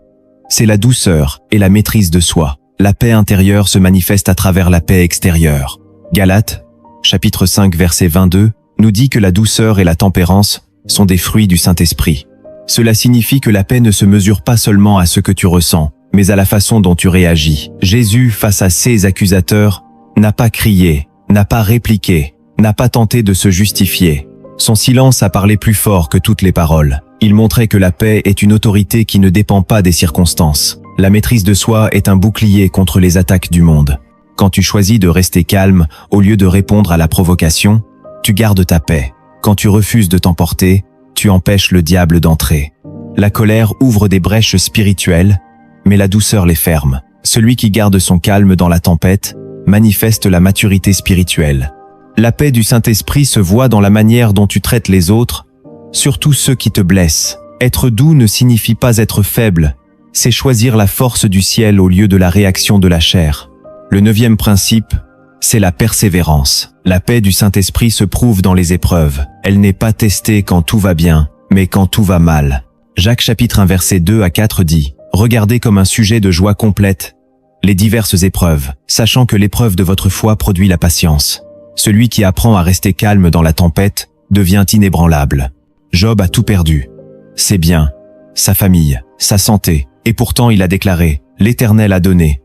c'est la douceur et la maîtrise de soi. La paix intérieure se manifeste à travers la paix extérieure. Galates, chapitre 5, verset 22, nous dit que la douceur et la tempérance sont des fruits du Saint-Esprit. Cela signifie que la paix ne se mesure pas seulement à ce que tu ressens, mais à la façon dont tu réagis. Jésus, face à ses accusateurs, n'a pas crié, n'a pas répliqué, n'a pas tenté de se justifier. Son silence a parlé plus fort que toutes les paroles. Il montrait que la paix est une autorité qui ne dépend pas des circonstances. La maîtrise de soi est un bouclier contre les attaques du monde. Quand tu choisis de rester calme au lieu de répondre à la provocation, tu gardes ta paix. Quand tu refuses de t'emporter, tu empêches le diable d'entrer. La colère ouvre des brèches spirituelles, mais la douceur les ferme. Celui qui garde son calme dans la tempête manifeste la maturité spirituelle. La paix du Saint-Esprit se voit dans la manière dont tu traites les autres, surtout ceux qui te blessent. Être doux ne signifie pas être faible, c'est choisir la force du ciel au lieu de la réaction de la chair. Le 9e principe, c'est la persévérance. La paix du Saint-Esprit se prouve dans les épreuves. Elle n'est pas testée quand tout va bien, mais quand tout va mal. Jacques chapitre 1 verset 2 à 4 dit « Regardez comme un sujet de joie complète les diverses épreuves, sachant que l'épreuve de votre foi produit la patience. Celui qui apprend à rester calme dans la tempête devient inébranlable. » Job a tout perdu. Ses biens, sa famille, sa santé, et pourtant il a déclaré « L'Éternel a donné,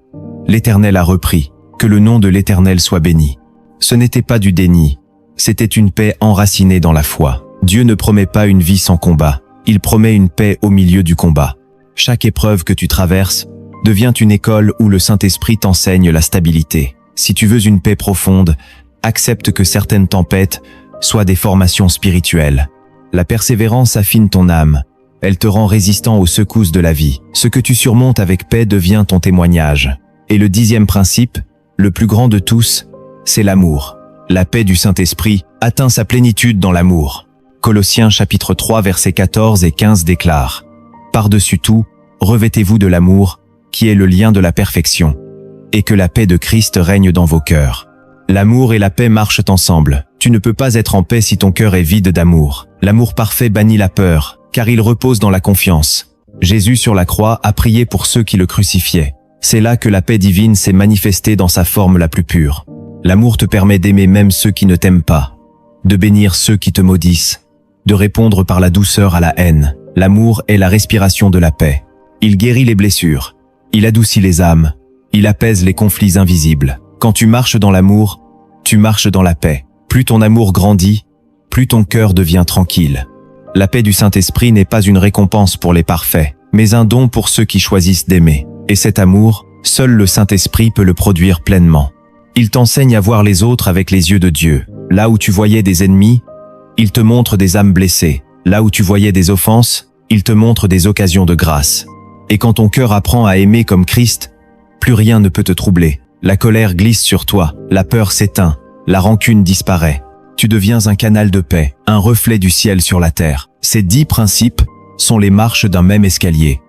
l'Éternel a repris, que le nom de l'Éternel soit béni. » Ce n'était pas du déni, c'était une paix enracinée dans la foi. Dieu ne promet pas une vie sans combat, il promet une paix au milieu du combat. Chaque épreuve que tu traverses devient une école où le Saint-Esprit t'enseigne la stabilité. Si tu veux une paix profonde, accepte que certaines tempêtes soient des formations spirituelles. La persévérance affine ton âme, elle te rend résistant aux secousses de la vie. Ce que tu surmontes avec paix devient ton témoignage. Et le 10e principe, le plus grand de tous, c'est l'amour. La paix du Saint-Esprit atteint sa plénitude dans l'amour. Colossiens chapitre 3 versets 14 et 15 déclare « Par-dessus tout, revêtez-vous de l'amour, qui est le lien de la perfection, et que la paix de Christ règne dans vos cœurs. » L'amour et la paix marchent ensemble. Tu ne peux pas être en paix si ton cœur est vide d'amour. L'amour parfait bannit la peur, car il repose dans la confiance. Jésus sur la croix a prié pour ceux qui le crucifiaient. C'est là que la paix divine s'est manifestée dans sa forme la plus pure. L'amour te permet d'aimer même ceux qui ne t'aiment pas, de bénir ceux qui te maudissent, de répondre par la douceur à la haine. L'amour est la respiration de la paix. Il guérit les blessures, il adoucit les âmes, il apaise les conflits invisibles. Quand tu marches dans l'amour, tu marches dans la paix. Plus ton amour grandit, plus ton cœur devient tranquille. La paix du Saint-Esprit n'est pas une récompense pour les parfaits, mais un don pour ceux qui choisissent d'aimer. Et cet amour, seul le Saint-Esprit peut le produire pleinement. Il t'enseigne à voir les autres avec les yeux de Dieu. Là où tu voyais des ennemis, il te montre des âmes blessées. Là où tu voyais des offenses, il te montre des occasions de grâce. Et quand ton cœur apprend à aimer comme Christ, plus rien ne peut te troubler. La colère glisse sur toi, la peur s'éteint, la rancune disparaît. Tu deviens un canal de paix, un reflet du ciel sur la terre. Ces 10 principes sont les marches d'un même escalier,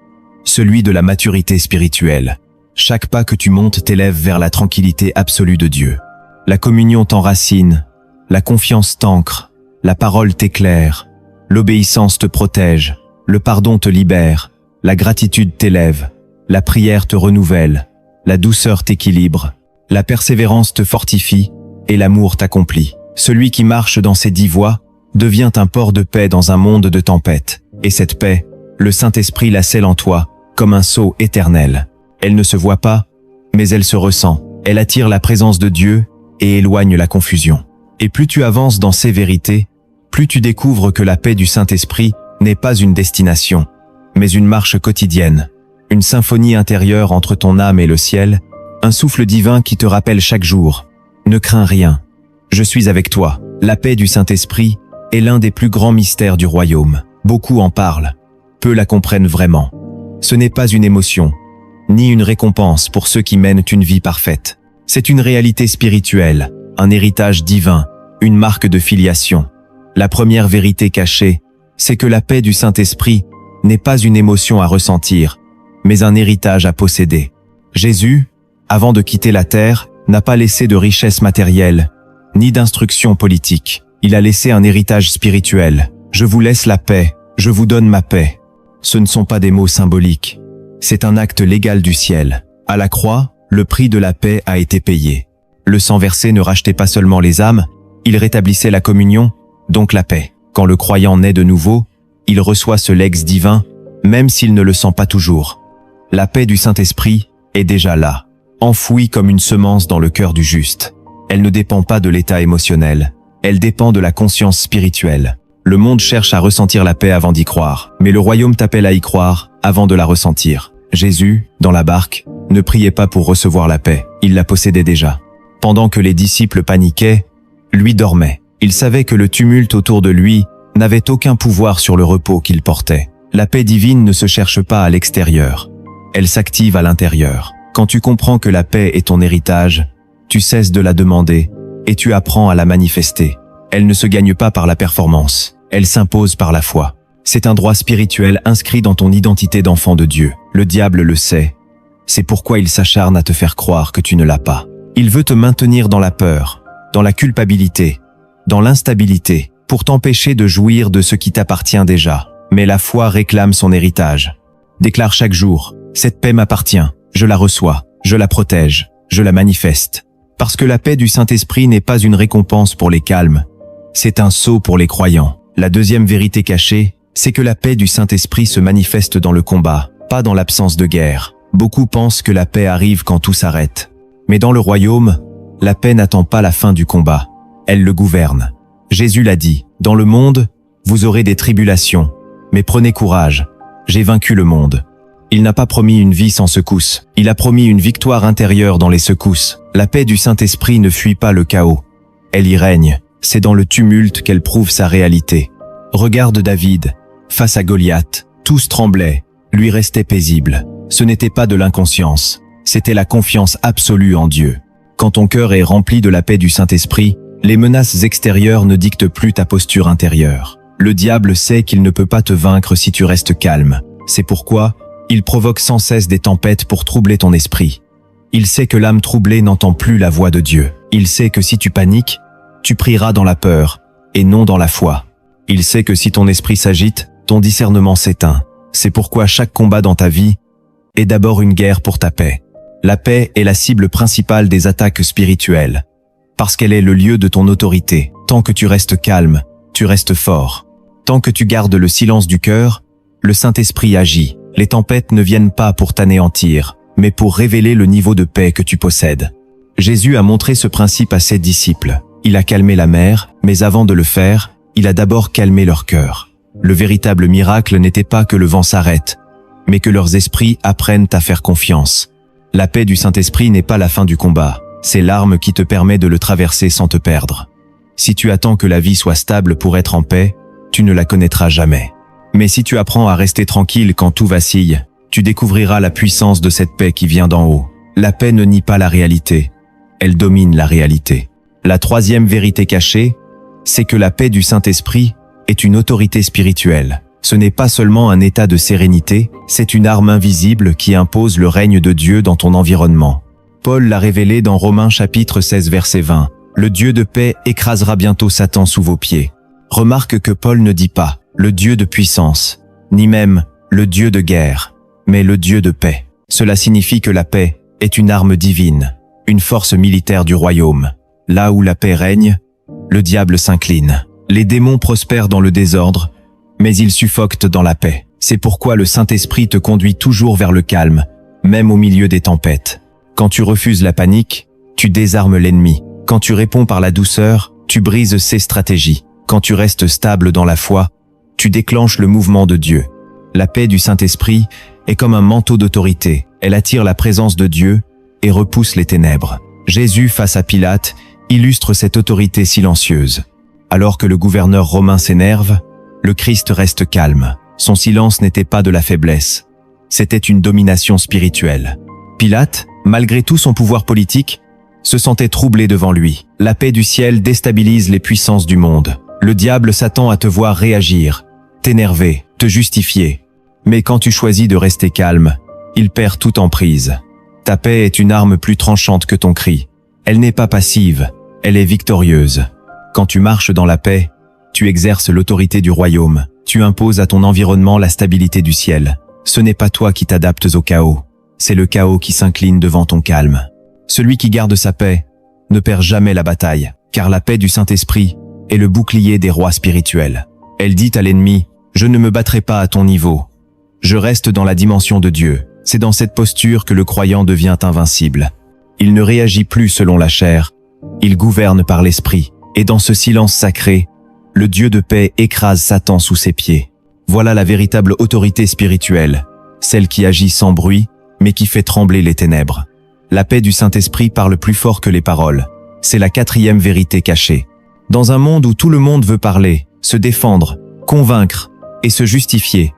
celui de la maturité spirituelle. Chaque pas que tu montes t'élève vers la tranquillité absolue de Dieu. La communion t'enracine, la confiance t'ancre, la parole t'éclaire, l'obéissance te protège, le pardon te libère, la gratitude t'élève, la prière te renouvelle, la douceur t'équilibre, la persévérance te fortifie et l'amour t'accomplit. Celui qui marche dans ces 10 voies devient un port de paix dans un monde de tempête. Et cette paix, le Saint-Esprit la scelle en toi comme un sceau éternel. Elle ne se voit pas, mais elle se ressent. Elle attire la présence de Dieu et éloigne la confusion. Et plus tu avances dans ces vérités, plus tu découvres que la paix du Saint-Esprit n'est pas une destination, mais une marche quotidienne, une symphonie intérieure entre ton âme et le ciel, un souffle divin qui te rappelle chaque jour « Ne crains rien, je suis avec toi ». La paix du Saint-Esprit est l'un des plus grands mystères du royaume. Beaucoup en parlent, peu la comprennent vraiment. Ce n'est pas une émotion, ni une récompense pour ceux qui mènent une vie parfaite. C'est une réalité spirituelle, un héritage divin, une marque de filiation. La première vérité cachée, c'est que la paix du Saint-Esprit n'est pas une émotion à ressentir, mais un héritage à posséder. Jésus, avant de quitter la terre, n'a pas laissé de richesse matérielle, ni d'instruction politique. Il a laissé un héritage spirituel. Je vous laisse la paix, je vous donne ma paix. Ce ne sont pas des mots symboliques. C'est un acte légal du ciel. À la croix, le prix de la paix a été payé. Le sang versé ne rachetait pas seulement les âmes, il rétablissait la communion, donc la paix. Quand le croyant naît de nouveau, il reçoit ce legs divin, même s'il ne le sent pas toujours. La paix du Saint-Esprit est déjà là, enfouie comme une semence dans le cœur du juste. Elle ne dépend pas de l'état émotionnel, elle dépend de la conscience spirituelle. Le monde cherche à ressentir la paix avant d'y croire, mais le royaume t'appelle à y croire avant de la ressentir. Jésus, dans la barque, ne priait pas pour recevoir la paix, il la possédait déjà. Pendant que les disciples paniquaient, lui dormait. Il savait que le tumulte autour de lui n'avait aucun pouvoir sur le repos qu'il portait. La paix divine ne se cherche pas à l'extérieur, elle s'active à l'intérieur. Quand tu comprends que la paix est ton héritage, tu cesses de la demander et tu apprends à la manifester. Elle ne se gagne pas par la performance, elle s'impose par la foi. C'est un droit spirituel inscrit dans ton identité d'enfant de Dieu. Le diable le sait. C'est pourquoi il s'acharne à te faire croire que tu ne l'as pas. Il veut te maintenir dans la peur, dans la culpabilité, dans l'instabilité, pour t'empêcher de jouir de ce qui t'appartient déjà. Mais la foi réclame son héritage. Déclare chaque jour, cette paix m'appartient, je la reçois, je la protège, je la manifeste. Parce que la paix du Saint-Esprit n'est pas une récompense pour les calmes, c'est un sceau pour les croyants. La deuxième vérité cachée, c'est que la paix du Saint-Esprit se manifeste dans le combat, pas dans l'absence de guerre. Beaucoup pensent que la paix arrive quand tout s'arrête. Mais dans le royaume, la paix n'attend pas la fin du combat, elle le gouverne. Jésus l'a dit, dans le monde, vous aurez des tribulations, mais prenez courage, j'ai vaincu le monde. Il n'a pas promis une vie sans secousses, il a promis une victoire intérieure dans les secousses. La paix du Saint-Esprit ne fuit pas le chaos, elle y règne, c'est dans le tumulte qu'elle prouve sa réalité. Regarde David, face à Goliath, tous tremblaient, lui restait paisible. Ce n'était pas de l'inconscience, c'était la confiance absolue en Dieu. Quand ton cœur est rempli de la paix du Saint-Esprit, les menaces extérieures ne dictent plus ta posture intérieure. Le diable sait qu'il ne peut pas te vaincre si tu restes calme. C'est pourquoi il provoque sans cesse des tempêtes pour troubler ton esprit. Il sait que l'âme troublée n'entend plus la voix de Dieu. Il sait que si tu paniques, tu prieras dans la peur et non dans la foi. Il sait que si ton esprit s'agite, ton discernement s'éteint. C'est pourquoi chaque combat dans ta vie est d'abord une guerre pour ta paix. La paix est la cible principale des attaques spirituelles, parce qu'elle est le lieu de ton autorité. Tant que tu restes calme, tu restes fort. Tant que tu gardes le silence du cœur, le Saint-Esprit agit. Les tempêtes ne viennent pas pour t'anéantir, mais pour révéler le niveau de paix que tu possèdes. Jésus a montré ce principe à ses disciples. Il a calmé la mer, mais avant de le faire, il a d'abord calmé leur cœur. Le véritable miracle n'était pas que le vent s'arrête, mais que leurs esprits apprennent à faire confiance. La paix du Saint-Esprit n'est pas la fin du combat, c'est l'arme qui te permet de le traverser sans te perdre. Si tu attends que la vie soit stable pour être en paix, tu ne la connaîtras jamais. Mais si tu apprends à rester tranquille quand tout vacille, tu découvriras la puissance de cette paix qui vient d'en haut. La paix ne nie pas la réalité, elle domine la réalité. La troisième vérité cachée, c'est que la paix du Saint-Esprit est une autorité spirituelle. Ce n'est pas seulement un état de sérénité, c'est une arme invisible qui impose le règne de Dieu dans ton environnement. Paul l'a révélé dans Romains chapitre 16 verset 20. Le Dieu de paix écrasera bientôt Satan sous vos pieds. Remarque que Paul ne dit pas le Dieu de puissance, ni même le Dieu de guerre, mais le Dieu de paix. Cela signifie que la paix est une arme divine, une force militaire du royaume. Là où la paix règne, le diable s'incline. Les démons prospèrent dans le désordre, mais ils suffoquent dans la paix. C'est pourquoi le Saint-Esprit te conduit toujours vers le calme, même au milieu des tempêtes. Quand tu refuses la panique, tu désarmes l'ennemi. Quand tu réponds par la douceur, tu brises ses stratégies. Quand tu restes stable dans la foi, tu déclenches le mouvement de Dieu. La paix du Saint-Esprit est comme un manteau d'autorité. Elle attire la présence de Dieu et repousse les ténèbres. Jésus, face à Pilate, illustre cette autorité silencieuse. Alors que le gouverneur romain s'énerve, le Christ reste calme. Son silence n'était pas de la faiblesse, c'était une domination spirituelle. Pilate, malgré tout son pouvoir politique, se sentait troublé devant lui. La paix du ciel déstabilise les puissances du monde. Le diable s'attend à te voir réagir, t'énerver, te justifier. Mais quand tu choisis de rester calme, il perd toute emprise. Ta paix est une arme plus tranchante que ton cri. Elle n'est pas passive, elle est victorieuse. Quand tu marches dans la paix, tu exerces l'autorité du royaume. Tu imposes à ton environnement la stabilité du ciel. Ce n'est pas toi qui t'adaptes au chaos, c'est le chaos qui s'incline devant ton calme. Celui qui garde sa paix ne perd jamais la bataille, car la paix du Saint-Esprit est le bouclier des rois spirituels. Elle dit à l'ennemi, « Je ne me battrai pas à ton niveau. Je reste dans la dimension de Dieu. » C'est dans cette posture que le croyant devient invincible. Il ne réagit plus selon la chair, il gouverne par l'esprit, et dans ce silence sacré, le Dieu de paix écrase Satan sous ses pieds. Voilà la véritable autorité spirituelle, celle qui agit sans bruit, mais qui fait trembler les ténèbres. La paix du Saint-Esprit parle plus fort que les paroles. C'est la 4e vérité cachée. Dans un monde où tout le monde veut parler, se défendre, convaincre et se justifier,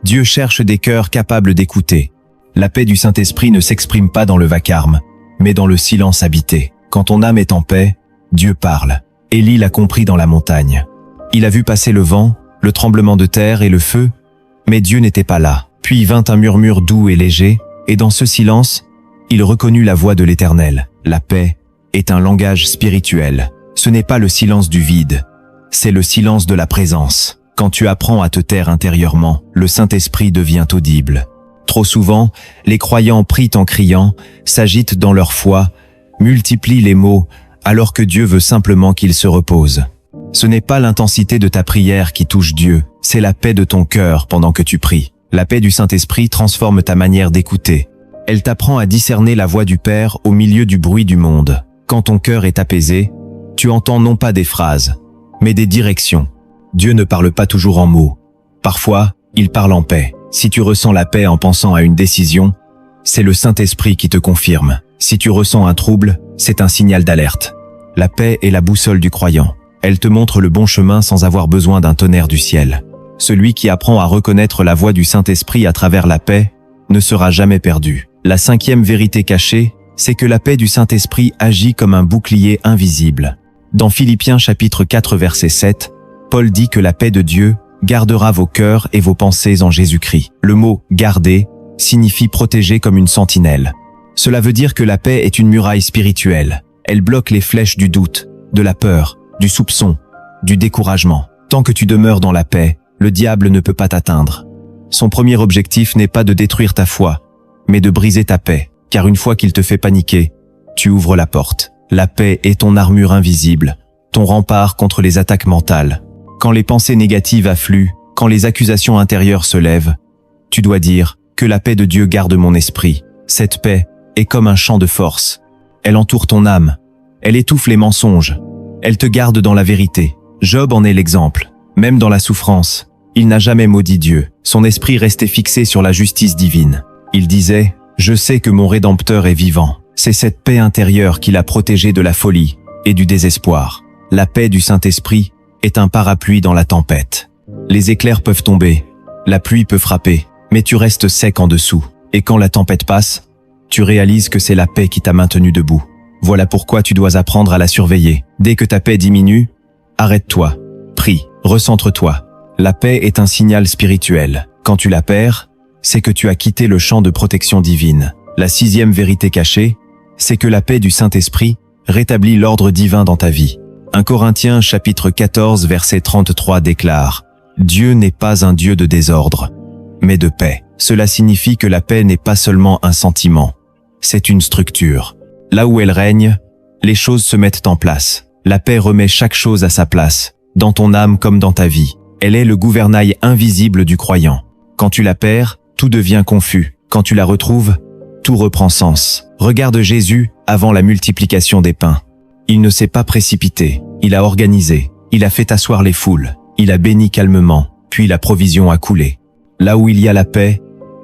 Dieu cherche des cœurs capables d'écouter. La paix du Saint-Esprit ne s'exprime pas dans le vacarme, mais dans le silence habité. Quand ton âme est en paix, Dieu parle. Élie l'a compris dans la montagne. Il a vu passer le vent, le tremblement de terre et le feu, mais Dieu n'était pas là. Puis vint un murmure doux et léger, et dans ce silence, il reconnut la voix de l'Éternel. La paix est un langage spirituel. Ce n'est pas le silence du vide, c'est le silence de la présence. Quand tu apprends à te taire intérieurement, le Saint-Esprit devient audible. Trop souvent, les croyants prient en criant, s'agitent dans leur foi, multiplient les mots, alors que Dieu veut simplement qu'ils se reposent. Ce n'est pas l'intensité de ta prière qui touche Dieu, c'est la paix de ton cœur pendant que tu pries. La paix du Saint-Esprit transforme ta manière d'écouter. Elle t'apprend à discerner la voix du Père au milieu du bruit du monde. Quand ton cœur est apaisé, tu entends non pas des phrases, mais des directions. Dieu ne parle pas toujours en mots. Parfois, il parle en paix. Si tu ressens la paix en pensant à une décision, c'est le Saint-Esprit qui te confirme. Si tu ressens un trouble, c'est un signal d'alerte. La paix est la boussole du croyant. Elle te montre le bon chemin sans avoir besoin d'un tonnerre du ciel. Celui qui apprend à reconnaître la voix du Saint-Esprit à travers la paix ne sera jamais perdu. La 5e vérité cachée, c'est que la paix du Saint-Esprit agit comme un bouclier invisible. Dans Philippiens chapitre 4 verset 7, Paul dit que la paix de Dieu gardera vos cœurs et vos pensées en Jésus-Christ. Le mot « garder » signifie protéger comme une sentinelle. Cela veut dire que la paix est une muraille spirituelle. Elle bloque les flèches du doute, de la peur, du soupçon, du découragement. Tant que tu demeures dans la paix, le diable ne peut pas t'atteindre. Son premier objectif n'est pas de détruire ta foi, mais de briser ta paix, car une fois qu'il te fait paniquer, tu ouvres la porte. La paix est ton armure invisible, ton rempart contre les attaques mentales. Quand les pensées négatives affluent, quand les accusations intérieures se lèvent, tu dois dire que la paix de Dieu garde mon esprit. Cette paix est comme un champ de force. Elle entoure ton âme. Elle étouffe les mensonges. Elle te garde dans la vérité. Job en est l'exemple. Même dans la souffrance, il n'a jamais maudit Dieu. Son esprit restait fixé sur la justice divine. Il disait « Je sais que mon Rédempteur est vivant ». C'est cette paix intérieure qui l'a protégé de la folie et du désespoir. La paix du Saint-Esprit est un parapluie dans la tempête. Les éclairs peuvent tomber, la pluie peut frapper, mais tu restes sec en dessous. Et quand la tempête passe, tu réalises que c'est la paix qui t'a maintenu debout. Voilà pourquoi tu dois apprendre à la surveiller. Dès que ta paix diminue, arrête-toi, prie, recentre-toi. La paix est un signal spirituel. Quand tu la perds, c'est que tu as quitté le champ de protection divine. La 6e vérité cachée, c'est que la paix du Saint-Esprit rétablit l'ordre divin dans ta vie. 1 Corinthiens chapitre 14 verset 33 déclare « Dieu n'est pas un Dieu de désordre, mais de paix ». Cela signifie que la paix n'est pas seulement un sentiment, c'est une structure. Là où elle règne, les choses se mettent en place. La paix remet chaque chose à sa place, dans ton âme comme dans ta vie. Elle est le gouvernail invisible du croyant. Quand tu la perds, tout devient confus. Quand tu la retrouves, tout reprend sens. Regarde Jésus avant la multiplication des pains. Il ne s'est pas précipité, il a organisé, il a fait asseoir les foules, il a béni calmement, puis la provision a coulé. Là où il y a la paix,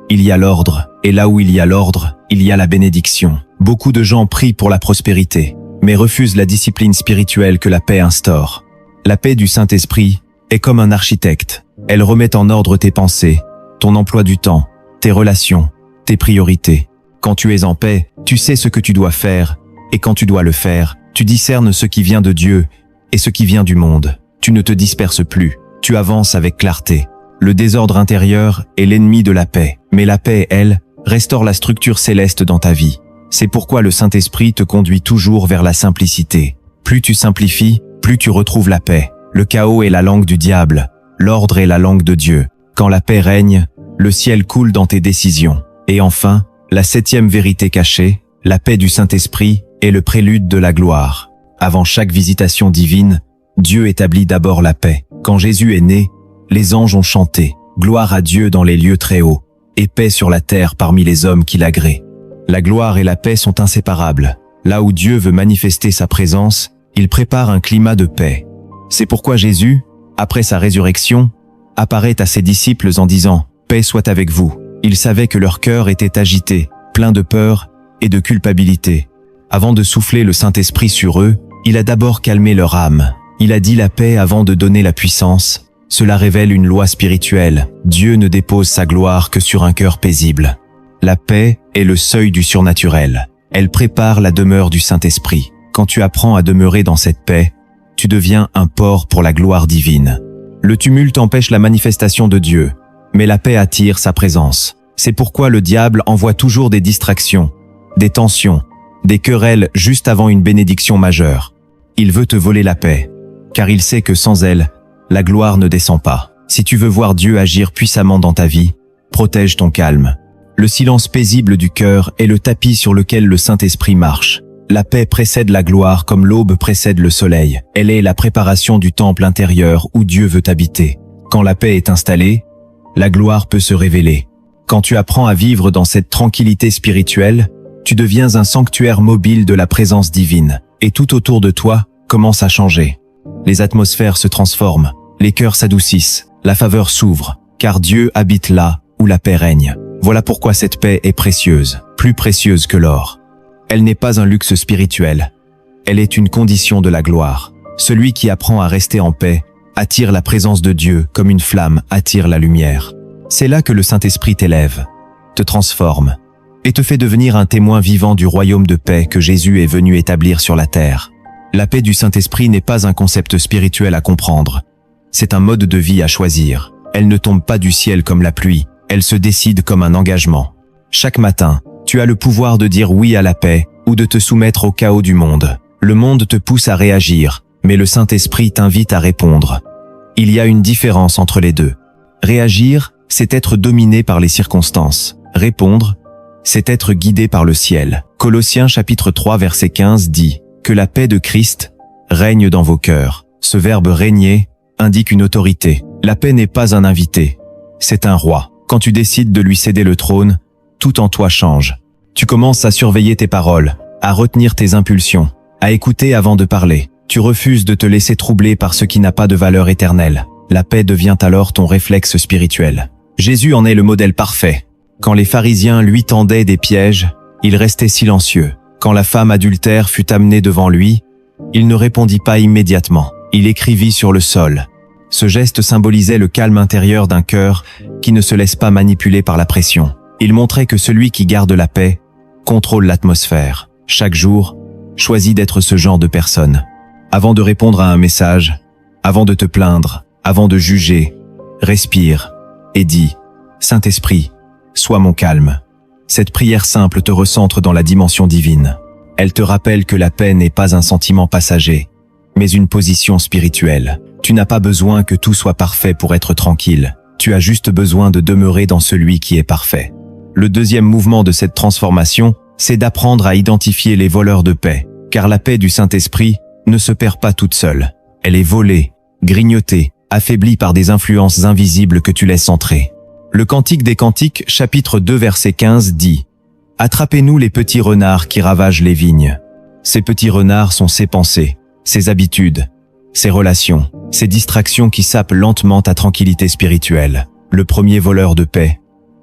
il y a l'ordre, et là où il y a l'ordre, il y a la bénédiction. Beaucoup de gens prient pour la prospérité, mais refusent la discipline spirituelle que la paix instaure. La paix du Saint-Esprit est comme un architecte. Elle remet en ordre tes pensées, ton emploi du temps, tes relations, tes priorités. Quand tu es en paix, tu sais ce que tu dois faire, et quand tu dois le faire, tu discernes ce qui vient de Dieu et ce qui vient du monde. Tu ne te disperses plus, tu avances avec clarté. Le désordre intérieur est l'ennemi de la paix, mais la paix, elle, restaure la structure céleste dans ta vie. C'est pourquoi le Saint-Esprit te conduit toujours vers la simplicité. Plus tu simplifies, plus tu retrouves la paix. Le chaos est la langue du diable, l'ordre est la langue de Dieu. Quand la paix règne, le ciel coule dans tes décisions. Et enfin, la 7e vérité cachée, la paix du Saint-Esprit est le prélude de la gloire. Avant chaque visitation divine, Dieu établit d'abord la paix. Quand Jésus est né, les anges ont chanté « Gloire à Dieu dans les lieux très hauts, et paix sur la terre parmi les hommes qui l'agréent ». La gloire et la paix sont inséparables. Là où Dieu veut manifester sa présence, il prépare un climat de paix. C'est pourquoi Jésus, après sa résurrection, apparaît à ses disciples en disant « Paix soit avec vous ». Il savait que leur cœur était agité, plein de peur et de culpabilité. Avant de souffler le Saint-Esprit sur eux, il a d'abord calmé leur âme. Il a dit la paix avant de donner la puissance. Cela révèle une loi spirituelle. Dieu ne dépose sa gloire que sur un cœur paisible. La paix est le seuil du surnaturel. Elle prépare la demeure du Saint-Esprit. Quand tu apprends à demeurer dans cette paix, tu deviens un port pour la gloire divine. Le tumulte empêche la manifestation de Dieu, mais la paix attire sa présence. C'est pourquoi le diable envoie toujours des distractions, des tensions, des querelles juste avant une bénédiction majeure. Il veut te voler la paix, car il sait que sans elle, la gloire ne descend pas. Si tu veux voir Dieu agir puissamment dans ta vie, protège ton calme. Le silence paisible du cœur est le tapis sur lequel le Saint-Esprit marche. La paix précède la gloire comme l'aube précède le soleil. Elle est la préparation du temple intérieur où Dieu veut habiter. Quand la paix est installée, la gloire peut se révéler. Quand tu apprends à vivre dans cette tranquillité spirituelle, tu deviens un sanctuaire mobile de la présence divine. Et tout autour de toi commence à changer. Les atmosphères se transforment, les cœurs s'adoucissent, la faveur s'ouvre, car Dieu habite là où la paix règne. Voilà pourquoi cette paix est précieuse, plus précieuse que l'or. Elle n'est pas un luxe spirituel, elle est une condition de la gloire. Celui qui apprend à rester en paix attire la présence de Dieu comme une flamme attire la lumière. C'est là que le Saint-Esprit t'élève, te transforme et te fait devenir un témoin vivant du royaume de paix que Jésus est venu établir sur la terre. La paix du Saint-Esprit n'est pas un concept spirituel à comprendre, c'est un mode de vie à choisir. Elle ne tombe pas du ciel comme la pluie, elle se décide comme un engagement. Chaque matin, tu as le pouvoir de dire oui à la paix ou de te soumettre au chaos du monde. Le monde te pousse à réagir, mais le Saint-Esprit t'invite à répondre. Il y a une différence entre les deux. Réagir, c'est être dominé par les circonstances. Répondre, c'est être guidé par le ciel. Colossiens chapitre 3 verset 15 dit « Que la paix de Christ règne dans vos cœurs ». Ce verbe « régner » indique une autorité. La paix n'est pas un invité, c'est un roi. Quand tu décides de lui céder le trône, tout en toi change. Tu commences à surveiller tes paroles, à retenir tes impulsions, à écouter avant de parler. Tu refuses de te laisser troubler par ce qui n'a pas de valeur éternelle. La paix devient alors ton réflexe spirituel. Jésus en est le modèle parfait. Quand les pharisiens lui tendaient des pièges, il restait silencieux. Quand la femme adultère fut amenée devant lui, il ne répondit pas immédiatement. Il écrivit sur le sol. Ce geste symbolisait le calme intérieur d'un cœur qui ne se laisse pas manipuler par la pression. Il montrait que celui qui garde la paix contrôle l'atmosphère. Chaque jour, choisis d'être ce genre de personne. Avant de répondre à un message, avant de te plaindre, avant de juger, respire et dis « Saint-Esprit, sois mon calme ». Cette prière simple te recentre dans la dimension divine. Elle te rappelle que la paix n'est pas un sentiment passager, mais une position spirituelle. Tu n'as pas besoin que tout soit parfait pour être tranquille. Tu as juste besoin de demeurer dans celui qui est parfait. Le deuxième mouvement de cette transformation, c'est d'apprendre à identifier les voleurs de paix, car la paix du Saint-Esprit ne se perd pas toute seule. Elle est volée, grignotée, affaiblie par des influences invisibles que tu laisses entrer. Le Cantique des Cantiques, chapitre 2, verset 15 dit « Attrapez-nous les petits renards qui ravagent les vignes ». Ces petits renards sont ses pensées, ses habitudes, ses relations, ces distractions qui sapent lentement ta tranquillité spirituelle. Le premier voleur de paix,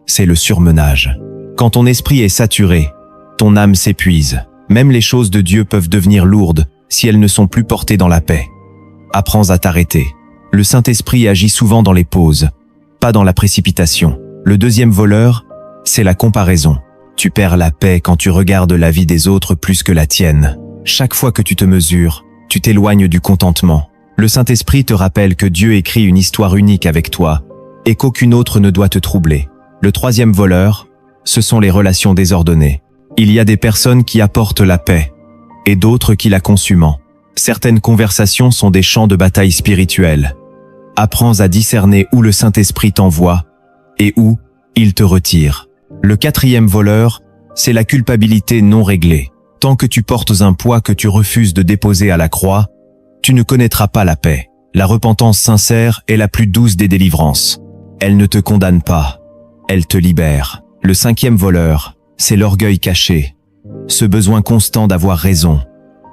c'est le surmenage. Quand ton esprit est saturé, ton âme s'épuise. Même les choses de Dieu peuvent devenir lourdes si elles ne sont plus portées dans la paix. Apprends à t'arrêter. Le Saint-Esprit agit souvent dans les pauses, pas dans la précipitation. Le deuxième voleur, c'est la comparaison. Tu perds la paix quand tu regardes la vie des autres plus que la tienne. Chaque fois que tu te mesures, tu t'éloignes du contentement. Le Saint-Esprit te rappelle que Dieu écrit une histoire unique avec toi et qu'aucune autre ne doit te troubler. Le troisième voleur, ce sont les relations désordonnées. Il y a des personnes qui apportent la paix et d'autres qui la consument. Certaines conversations sont des champs de bataille spirituels. Apprends à discerner où le Saint-Esprit t'envoie et où il te retire. Le quatrième voleur, c'est la culpabilité non réglée. Tant que tu portes un poids que tu refuses de déposer à la croix, tu ne connaîtras pas la paix. La repentance sincère est la plus douce des délivrances. Elle ne te condamne pas, elle te libère. Le cinquième voleur, c'est l'orgueil caché. Ce besoin constant d'avoir raison,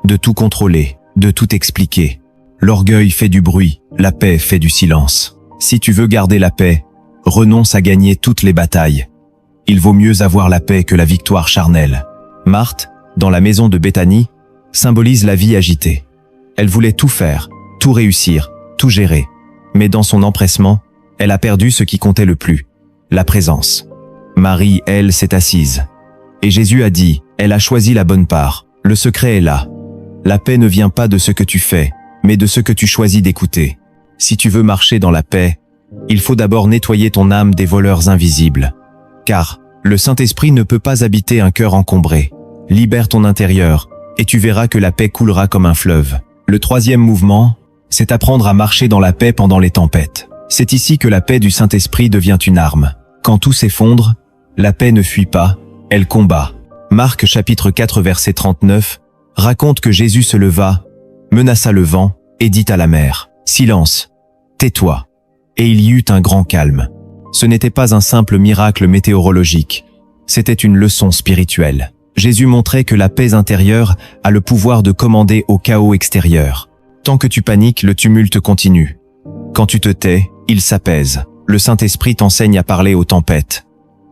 de tout contrôler, de tout expliquer. L'orgueil fait du bruit, la paix fait du silence. Si tu veux garder la paix, renonce à gagner toutes les batailles. Il vaut mieux avoir la paix que la victoire charnelle. Marthe, dans la maison de Béthanie, symbolise la vie agitée. Elle voulait tout faire, tout réussir, tout gérer. Mais dans son empressement, elle a perdu ce qui comptait le plus, la présence. Marie, elle, s'est assise. Et Jésus a dit, elle a choisi la bonne part. Le secret est là. La paix ne vient pas de ce que tu fais, mais de ce que tu choisis d'écouter. Si tu veux marcher dans la paix, il faut d'abord nettoyer ton âme des voleurs invisibles. Car le Saint-Esprit ne peut pas habiter un cœur encombré. Libère ton intérieur, et tu verras que la paix coulera comme un fleuve. Le troisième mouvement, c'est apprendre à marcher dans la paix pendant les tempêtes. C'est ici que la paix du Saint-Esprit devient une arme. Quand tout s'effondre, la paix ne fuit pas, elle combat. Marc chapitre 4 verset 39 raconte que Jésus se leva, menaça le vent et dit à la mer, « Silence, tais-toi » et il y eut un grand calme. Ce n'était pas un simple miracle météorologique, c'était une leçon spirituelle. Jésus montrait que la paix intérieure a le pouvoir de commander au chaos extérieur. Tant que tu paniques, le tumulte continue. Quand tu te tais, il s'apaise. Le Saint-Esprit t'enseigne à parler aux tempêtes,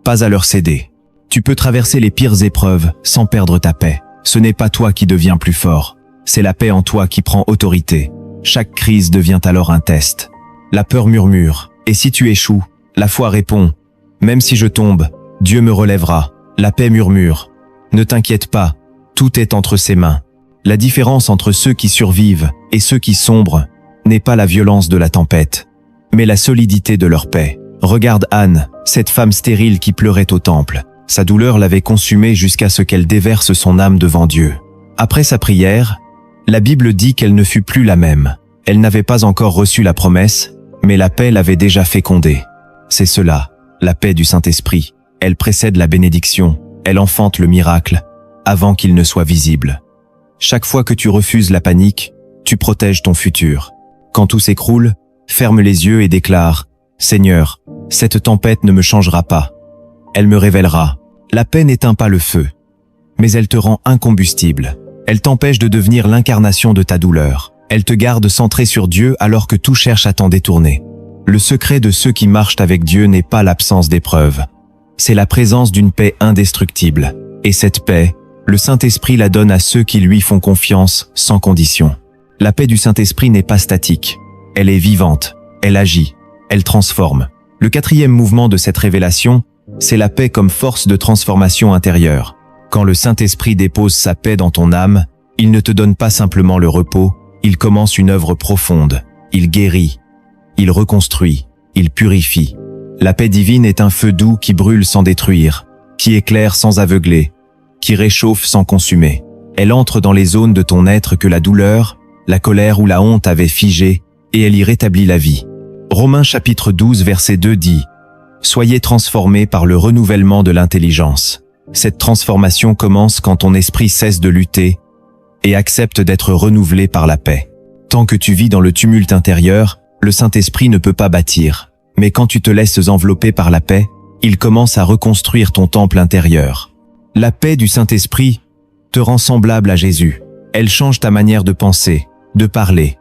pas à leur céder. Tu peux traverser les pires épreuves sans perdre ta paix. Ce n'est pas toi qui deviens plus fort, c'est la paix en toi qui prend autorité. Chaque crise devient alors un test. La peur murmure, et si tu échoues, la foi répond, « Même si je tombe, Dieu me relèvera. » La paix murmure, « Ne t'inquiète pas, tout est entre ses mains. » La différence entre ceux qui survivent et ceux qui sombrent n'est pas la violence de la tempête, mais la solidité de leur paix. Regarde Anne, cette femme stérile qui pleurait au temple. Sa douleur l'avait consumée jusqu'à ce qu'elle déverse son âme devant Dieu. Après sa prière, la Bible dit qu'elle ne fut plus la même. Elle n'avait pas encore reçu la promesse, mais la paix l'avait déjà fécondée. C'est cela, la paix du Saint-Esprit. Elle précède la bénédiction, elle enfante le miracle, avant qu'il ne soit visible. Chaque fois que tu refuses la panique, tu protèges ton futur. Quand tout s'écroule, ferme les yeux et déclare, « Seigneur, cette tempête ne me changera pas. Elle me révélera. » La paix n'éteint pas le feu, mais elle te rend incombustible. Elle t'empêche de devenir l'incarnation de ta douleur. Elle te garde centré sur Dieu alors que tout cherche à t'en détourner. Le secret de ceux qui marchent avec Dieu n'est pas l'absence d'épreuves. C'est la présence d'une paix indestructible. Et cette paix, le Saint-Esprit la donne à ceux qui lui font confiance sans condition. La paix du Saint-Esprit n'est pas statique. Elle est vivante, elle agit, elle transforme. Le quatrième mouvement de cette révélation, c'est la paix comme force de transformation intérieure. Quand le Saint-Esprit dépose sa paix dans ton âme, il ne te donne pas simplement le repos, il commence une œuvre profonde. Il guérit, il reconstruit, il purifie. La paix divine est un feu doux qui brûle sans détruire, qui éclaire sans aveugler, qui réchauffe sans consumer. Elle entre dans les zones de ton être que la douleur, la colère ou la honte avaient figées, et elle y rétablit la vie. Romains chapitre 12 verset 2 dit « Soyez transformés par le renouvellement de l'intelligence. » Cette transformation commence quand ton esprit cesse de lutter et accepte d'être renouvelé par la paix. Tant que tu vis dans le tumulte intérieur, le Saint-Esprit ne peut pas bâtir. Mais quand tu te laisses envelopper par la paix, il commence à reconstruire ton temple intérieur. La paix du Saint-Esprit te rend semblable à Jésus. Elle change ta manière de penser, de parler,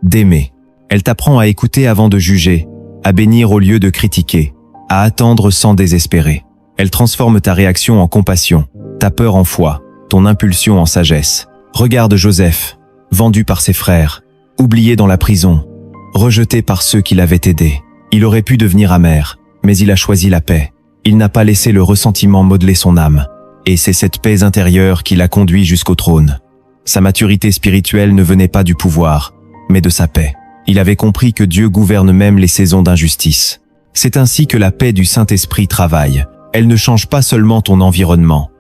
d'aimer. Elle t'apprend à écouter avant de juger, à bénir au lieu de critiquer, à attendre sans désespérer. Elle transforme ta réaction en compassion, ta peur en foi, ton impulsion en sagesse. Regarde Joseph, vendu par ses frères, oublié dans la prison, rejeté par ceux qui l'avaient aidé. Il aurait pu devenir amer, mais il a choisi la paix. Il n'a pas laissé le ressentiment modeler son âme. Et c'est cette paix intérieure qui l'a conduit jusqu'au trône. Sa maturité spirituelle ne venait pas du pouvoir, mais de sa paix. Il avait compris que Dieu gouverne même les saisons d'injustice. C'est ainsi que la paix du Saint-Esprit travaille. Elle ne change pas seulement ton environnement.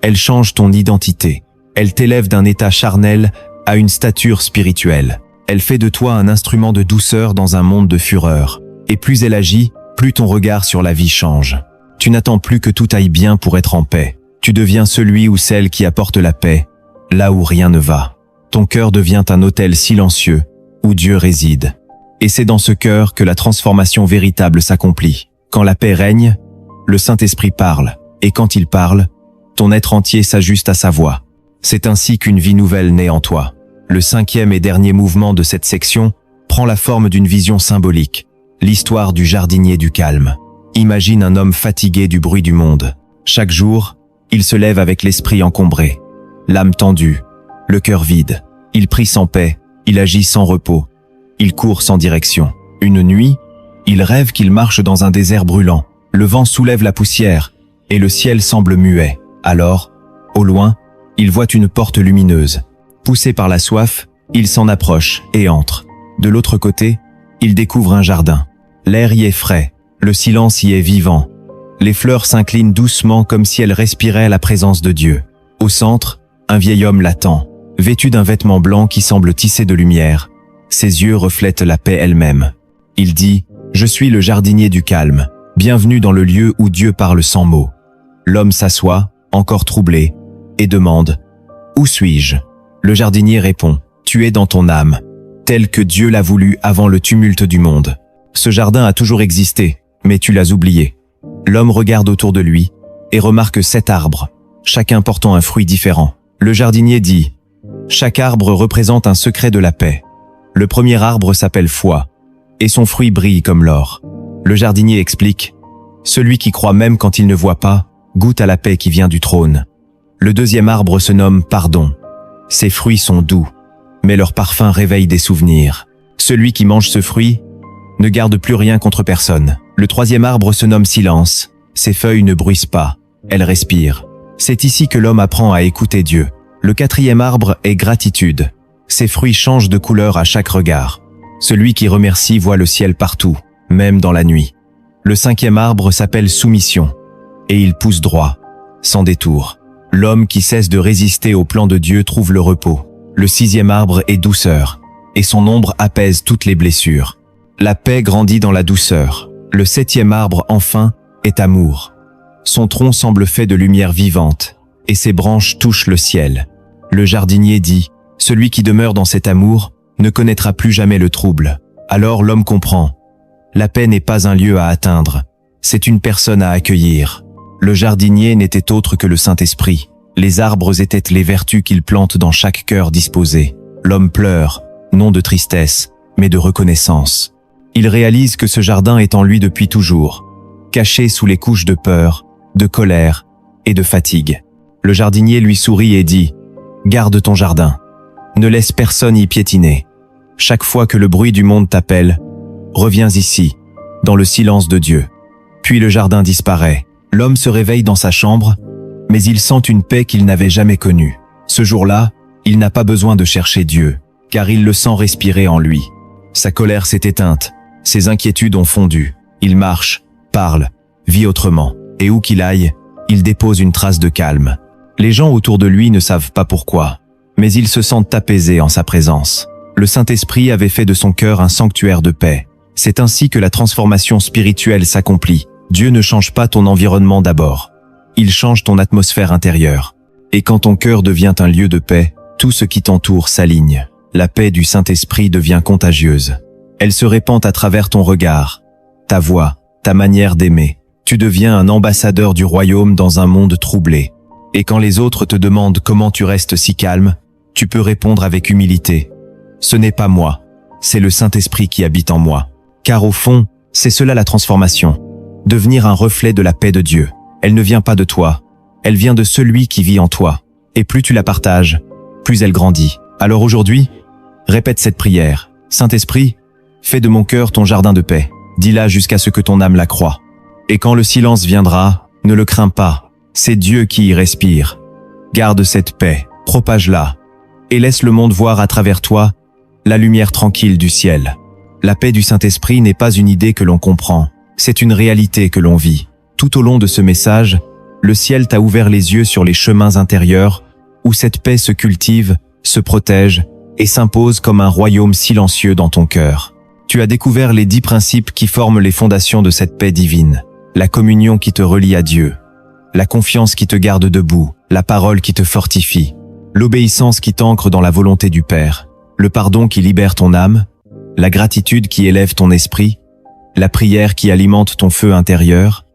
Elle change ton identité. Elle t'élève d'un état charnel à une stature spirituelle. Elle fait de toi un instrument de douceur dans un monde de fureur. Et plus elle agit, plus ton regard sur la vie change. Tu n'attends plus que tout aille bien pour être en paix. Tu deviens celui ou celle qui apporte la paix, là où rien ne va. Ton cœur devient un autel silencieux, où Dieu réside. Et c'est dans ce cœur que la transformation véritable s'accomplit. Quand la paix règne, le Saint-Esprit parle. Et quand il parle, ton être entier s'ajuste à sa voix. C'est ainsi qu'une vie nouvelle naît en toi. Le 5e et dernier mouvement de cette section prend la forme d'une vision symbolique. L'histoire du jardinier du calme. Imagine un homme fatigué du bruit du monde. Chaque jour, il se lève avec l'esprit encombré, l'âme tendue, le cœur vide. Il prie sans paix, il agit sans repos, il court sans direction. Une nuit, il rêve qu'il marche dans un désert brûlant. Le vent soulève la poussière et le ciel semble muet. Alors, au loin, il voit une porte lumineuse. Poussé par la soif, il s'en approche et entre. De l'autre côté, il découvre un jardin. L'air y est frais, le silence y est vivant. Les fleurs s'inclinent doucement comme si elles respiraient la présence de Dieu. Au centre, un vieil homme l'attend, vêtu d'un vêtement blanc qui semble tisser de lumière. Ses yeux reflètent la paix elle-même. Il dit « Je suis le jardinier du calme, bienvenue dans le lieu où Dieu parle sans mots. » L'homme s'assoit, encore troublé, et demande « Où suis-je » Le jardinier répond « Tu es dans ton âme, tel que Dieu l'a voulu avant le tumulte du monde. Ce jardin a toujours existé, mais tu l'as oublié. » L'homme regarde autour de lui et remarque 7 arbres, chacun portant un fruit différent. Le jardinier dit « Chaque arbre représente un secret de la paix. Le premier arbre s'appelle foi, et son fruit brille comme l'or. » Le jardinier explique « Celui qui croit même quand il ne voit pas, goûte à la paix qui vient du trône. » Le deuxième arbre se nomme pardon. Ses fruits sont doux, mais leur parfum réveille des souvenirs. Celui qui mange ce fruit ne garde plus rien contre personne. Le troisième arbre se nomme silence. Ses feuilles ne bruissent pas, elles respirent. C'est ici que l'homme apprend à écouter Dieu. Le quatrième arbre est gratitude. Ses fruits changent de couleur à chaque regard. Celui qui remercie voit le ciel partout, même dans la nuit. Le 5e arbre s'appelle soumission, et il pousse droit, sans détour. L'homme qui cesse de résister au plan de Dieu trouve le repos. Le 6e arbre est douceur, et son ombre apaise toutes les blessures. La paix grandit dans la douceur. Le 7e arbre, enfin, est amour. Son tronc semble fait de lumière vivante, et ses branches touchent le ciel. Le jardinier dit « Celui qui demeure dans cet amour ne connaîtra plus jamais le trouble. » Alors l'homme comprend. La paix n'est pas un lieu à atteindre, c'est une personne à accueillir. Le jardinier n'était autre que le Saint-Esprit. Les arbres étaient les vertus qu'il plante dans chaque cœur disposé. L'homme pleure, non de tristesse, mais de reconnaissance. Il réalise que ce jardin est en lui depuis toujours, caché sous les couches de peur, de colère et de fatigue. Le jardinier lui sourit et dit « Garde ton jardin. Ne laisse personne y piétiner. Chaque fois que le bruit du monde t'appelle, reviens ici, dans le silence de Dieu. » Puis le jardin disparaît. L'homme se réveille dans sa chambre, mais il sent une paix qu'il n'avait jamais connue. Ce jour-là, il n'a pas besoin de chercher Dieu, car il le sent respirer en lui. Sa colère s'est éteinte, ses inquiétudes ont fondu. Il marche, parle, vit autrement, et où qu'il aille, il dépose une trace de calme. Les gens autour de lui ne savent pas pourquoi, mais ils se sentent apaisés en sa présence. Le Saint-Esprit avait fait de son cœur un sanctuaire de paix. C'est ainsi que la transformation spirituelle s'accomplit. Dieu ne change pas ton environnement d'abord. Il change ton atmosphère intérieure. Et quand ton cœur devient un lieu de paix, tout ce qui t'entoure s'aligne. La paix du Saint-Esprit devient contagieuse. Elle se répand à travers ton regard, ta voix, ta manière d'aimer. Tu deviens un ambassadeur du royaume dans un monde troublé. Et quand les autres te demandent comment tu restes si calme, tu peux répondre avec humilité. Ce n'est pas moi, c'est le Saint-Esprit qui habite en moi. Car au fond, c'est cela la transformation. Devenir un reflet de la paix de Dieu. Elle ne vient pas de toi, elle vient de celui qui vit en toi. Et plus tu la partages, plus elle grandit. Alors aujourd'hui, répète cette prière. Saint-Esprit, fais de mon cœur ton jardin de paix. Dis-la jusqu'à ce que ton âme la croie. Et quand le silence viendra, ne le crains pas. C'est Dieu qui y respire. Garde cette paix, propage-la, et laisse le monde voir à travers toi la lumière tranquille du ciel. La paix du Saint-Esprit n'est pas une idée que l'on comprend. c'est une réalité que l'on vit. Tout au long de ce message, le ciel t'a ouvert les yeux sur les chemins intérieurs où cette paix se cultive, se protège et s'impose comme un royaume silencieux dans ton cœur. Tu as découvert les 10 principes qui forment les fondations de cette paix divine. La communion qui te relie à Dieu, la confiance qui te garde debout, la parole qui te fortifie, l'obéissance qui t'ancre dans la volonté du Père, le pardon qui libère ton âme, la gratitude qui élève ton esprit, la prière qui alimente ton feu intérieur,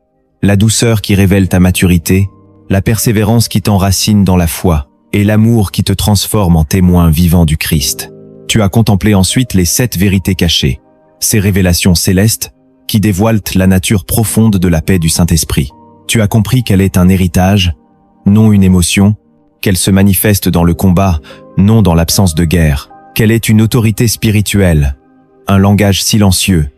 la douceur qui révèle ta maturité, la persévérance qui t'enracine dans la foi, et l'amour qui te transforme en témoin vivant du Christ. Tu as contemplé ensuite les 7 vérités cachées, ces révélations célestes qui dévoilent la nature profonde de la paix du Saint-Esprit. Tu as compris qu'elle est un héritage, non une émotion, qu'elle se manifeste dans le combat, non dans l'absence de guerre, qu'elle est une autorité spirituelle, un langage silencieux,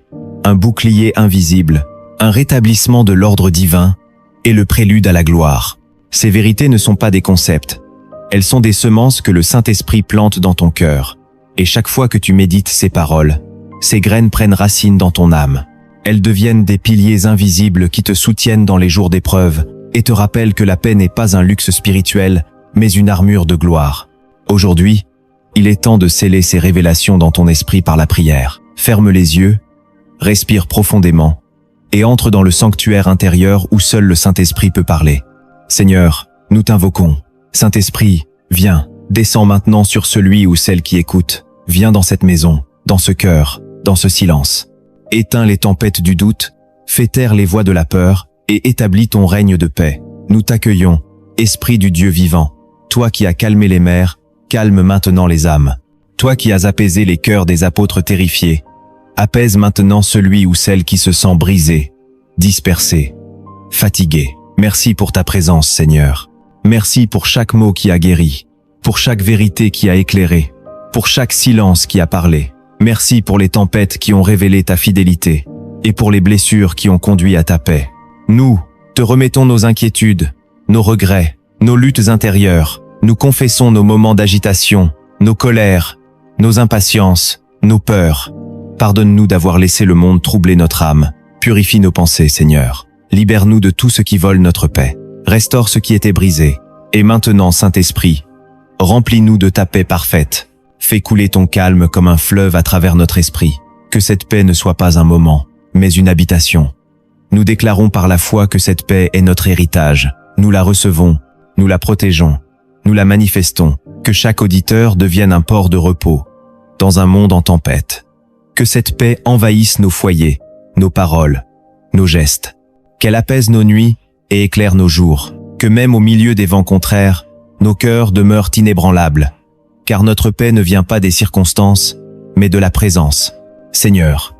un bouclier invisible, un rétablissement de l'ordre divin et le prélude à la gloire. Ces vérités ne sont pas des concepts, elles sont des semences que le Saint-Esprit plante dans ton cœur, et chaque fois que tu médites ces paroles, ces graines prennent racine dans ton âme. Elles deviennent des piliers invisibles qui te soutiennent dans les jours d'épreuve et te rappellent que la paix n'est pas un luxe spirituel, mais une armure de gloire. Aujourd'hui, il est temps de sceller ces révélations dans ton esprit par la prière. Ferme les yeux, respire profondément et entre dans le sanctuaire intérieur où seul le Saint-Esprit peut parler. Seigneur, nous t'invoquons. Saint-Esprit, viens, descends maintenant sur celui ou celle qui écoute. Viens dans cette maison, dans ce cœur, dans ce silence. Éteins les tempêtes du doute, fais taire les voix de la peur et établis ton règne de paix. Nous t'accueillons, Esprit du Dieu vivant. Toi qui as calmé les mers, calme maintenant les âmes. Toi qui as apaisé les cœurs des apôtres terrifiés, apaise maintenant celui ou celle qui se sent brisé, dispersé, fatigué. Merci pour ta présence, Seigneur. Merci pour chaque mot qui a guéri, pour chaque vérité qui a éclairé, pour chaque silence qui a parlé. Merci pour les tempêtes qui ont révélé ta fidélité et pour les blessures qui ont conduit à ta paix. Nous te remettons nos inquiétudes, nos regrets, nos luttes intérieures. Nous confessons nos moments d'agitation, nos colères, nos impatiences, nos peurs. Pardonne-nous d'avoir laissé le monde troubler notre âme. Purifie nos pensées, Seigneur. Libère-nous de tout ce qui vole notre paix. Restaure ce qui était brisé. Et maintenant, Saint-Esprit, remplis-nous de ta paix parfaite. Fais couler ton calme comme un fleuve à travers notre esprit. Que cette paix ne soit pas un moment, mais une habitation. Nous déclarons par la foi que cette paix est notre héritage. Nous la recevons, nous la protégeons, nous la manifestons. Que chaque auditeur devienne un port de repos, dans un monde en tempête. Que cette paix envahisse nos foyers, nos paroles, nos gestes. Qu'elle apaise nos nuits et éclaire nos jours. Que même au milieu des vents contraires, nos cœurs demeurent inébranlables. Car notre paix ne vient pas des circonstances, mais de la présence. Seigneur,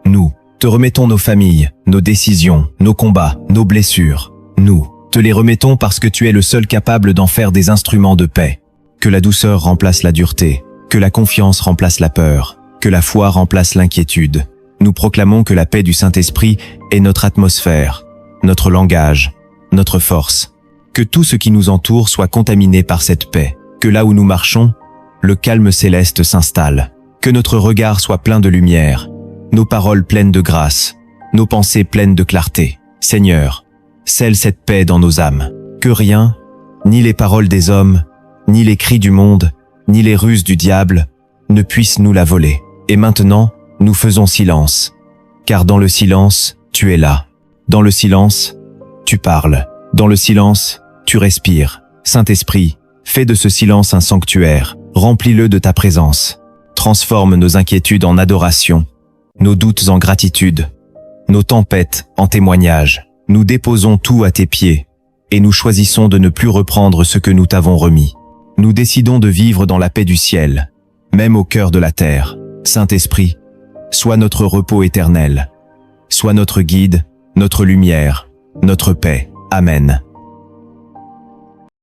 nous te remettons nos familles, nos décisions, nos combats, nos blessures. Nous te les remettons parce que tu es le seul capable d'en faire des instruments de paix. Que la douceur remplace la dureté, que la confiance remplace la peur, que la foi remplace l'inquiétude. Nous proclamons que la paix du Saint-Esprit est notre atmosphère, notre langage, notre force. Que tout ce qui nous entoure soit contaminé par cette paix. Que là où nous marchons, le calme céleste s'installe. Que notre regard soit plein de lumière, nos paroles pleines de grâce, nos pensées pleines de clarté. Seigneur, scelle cette paix dans nos âmes. Que rien, ni les paroles des hommes, ni les cris du monde, ni les ruses du diable, ne puissent nous la voler. Et maintenant, nous faisons silence. Car dans le silence, tu es là. Dans le silence, tu parles. Dans le silence, tu respires. Saint-Esprit, fais de ce silence un sanctuaire. Remplis-le de ta présence. Transforme nos inquiétudes en adoration, nos doutes en gratitude, nos tempêtes en témoignages. Nous déposons tout à tes pieds et nous choisissons de ne plus reprendre ce que nous t'avons remis. Nous décidons de vivre dans la paix du ciel, même au cœur de la terre. Saint-Esprit, sois notre repos éternel. Sois notre guide, notre lumière, notre paix. Amen.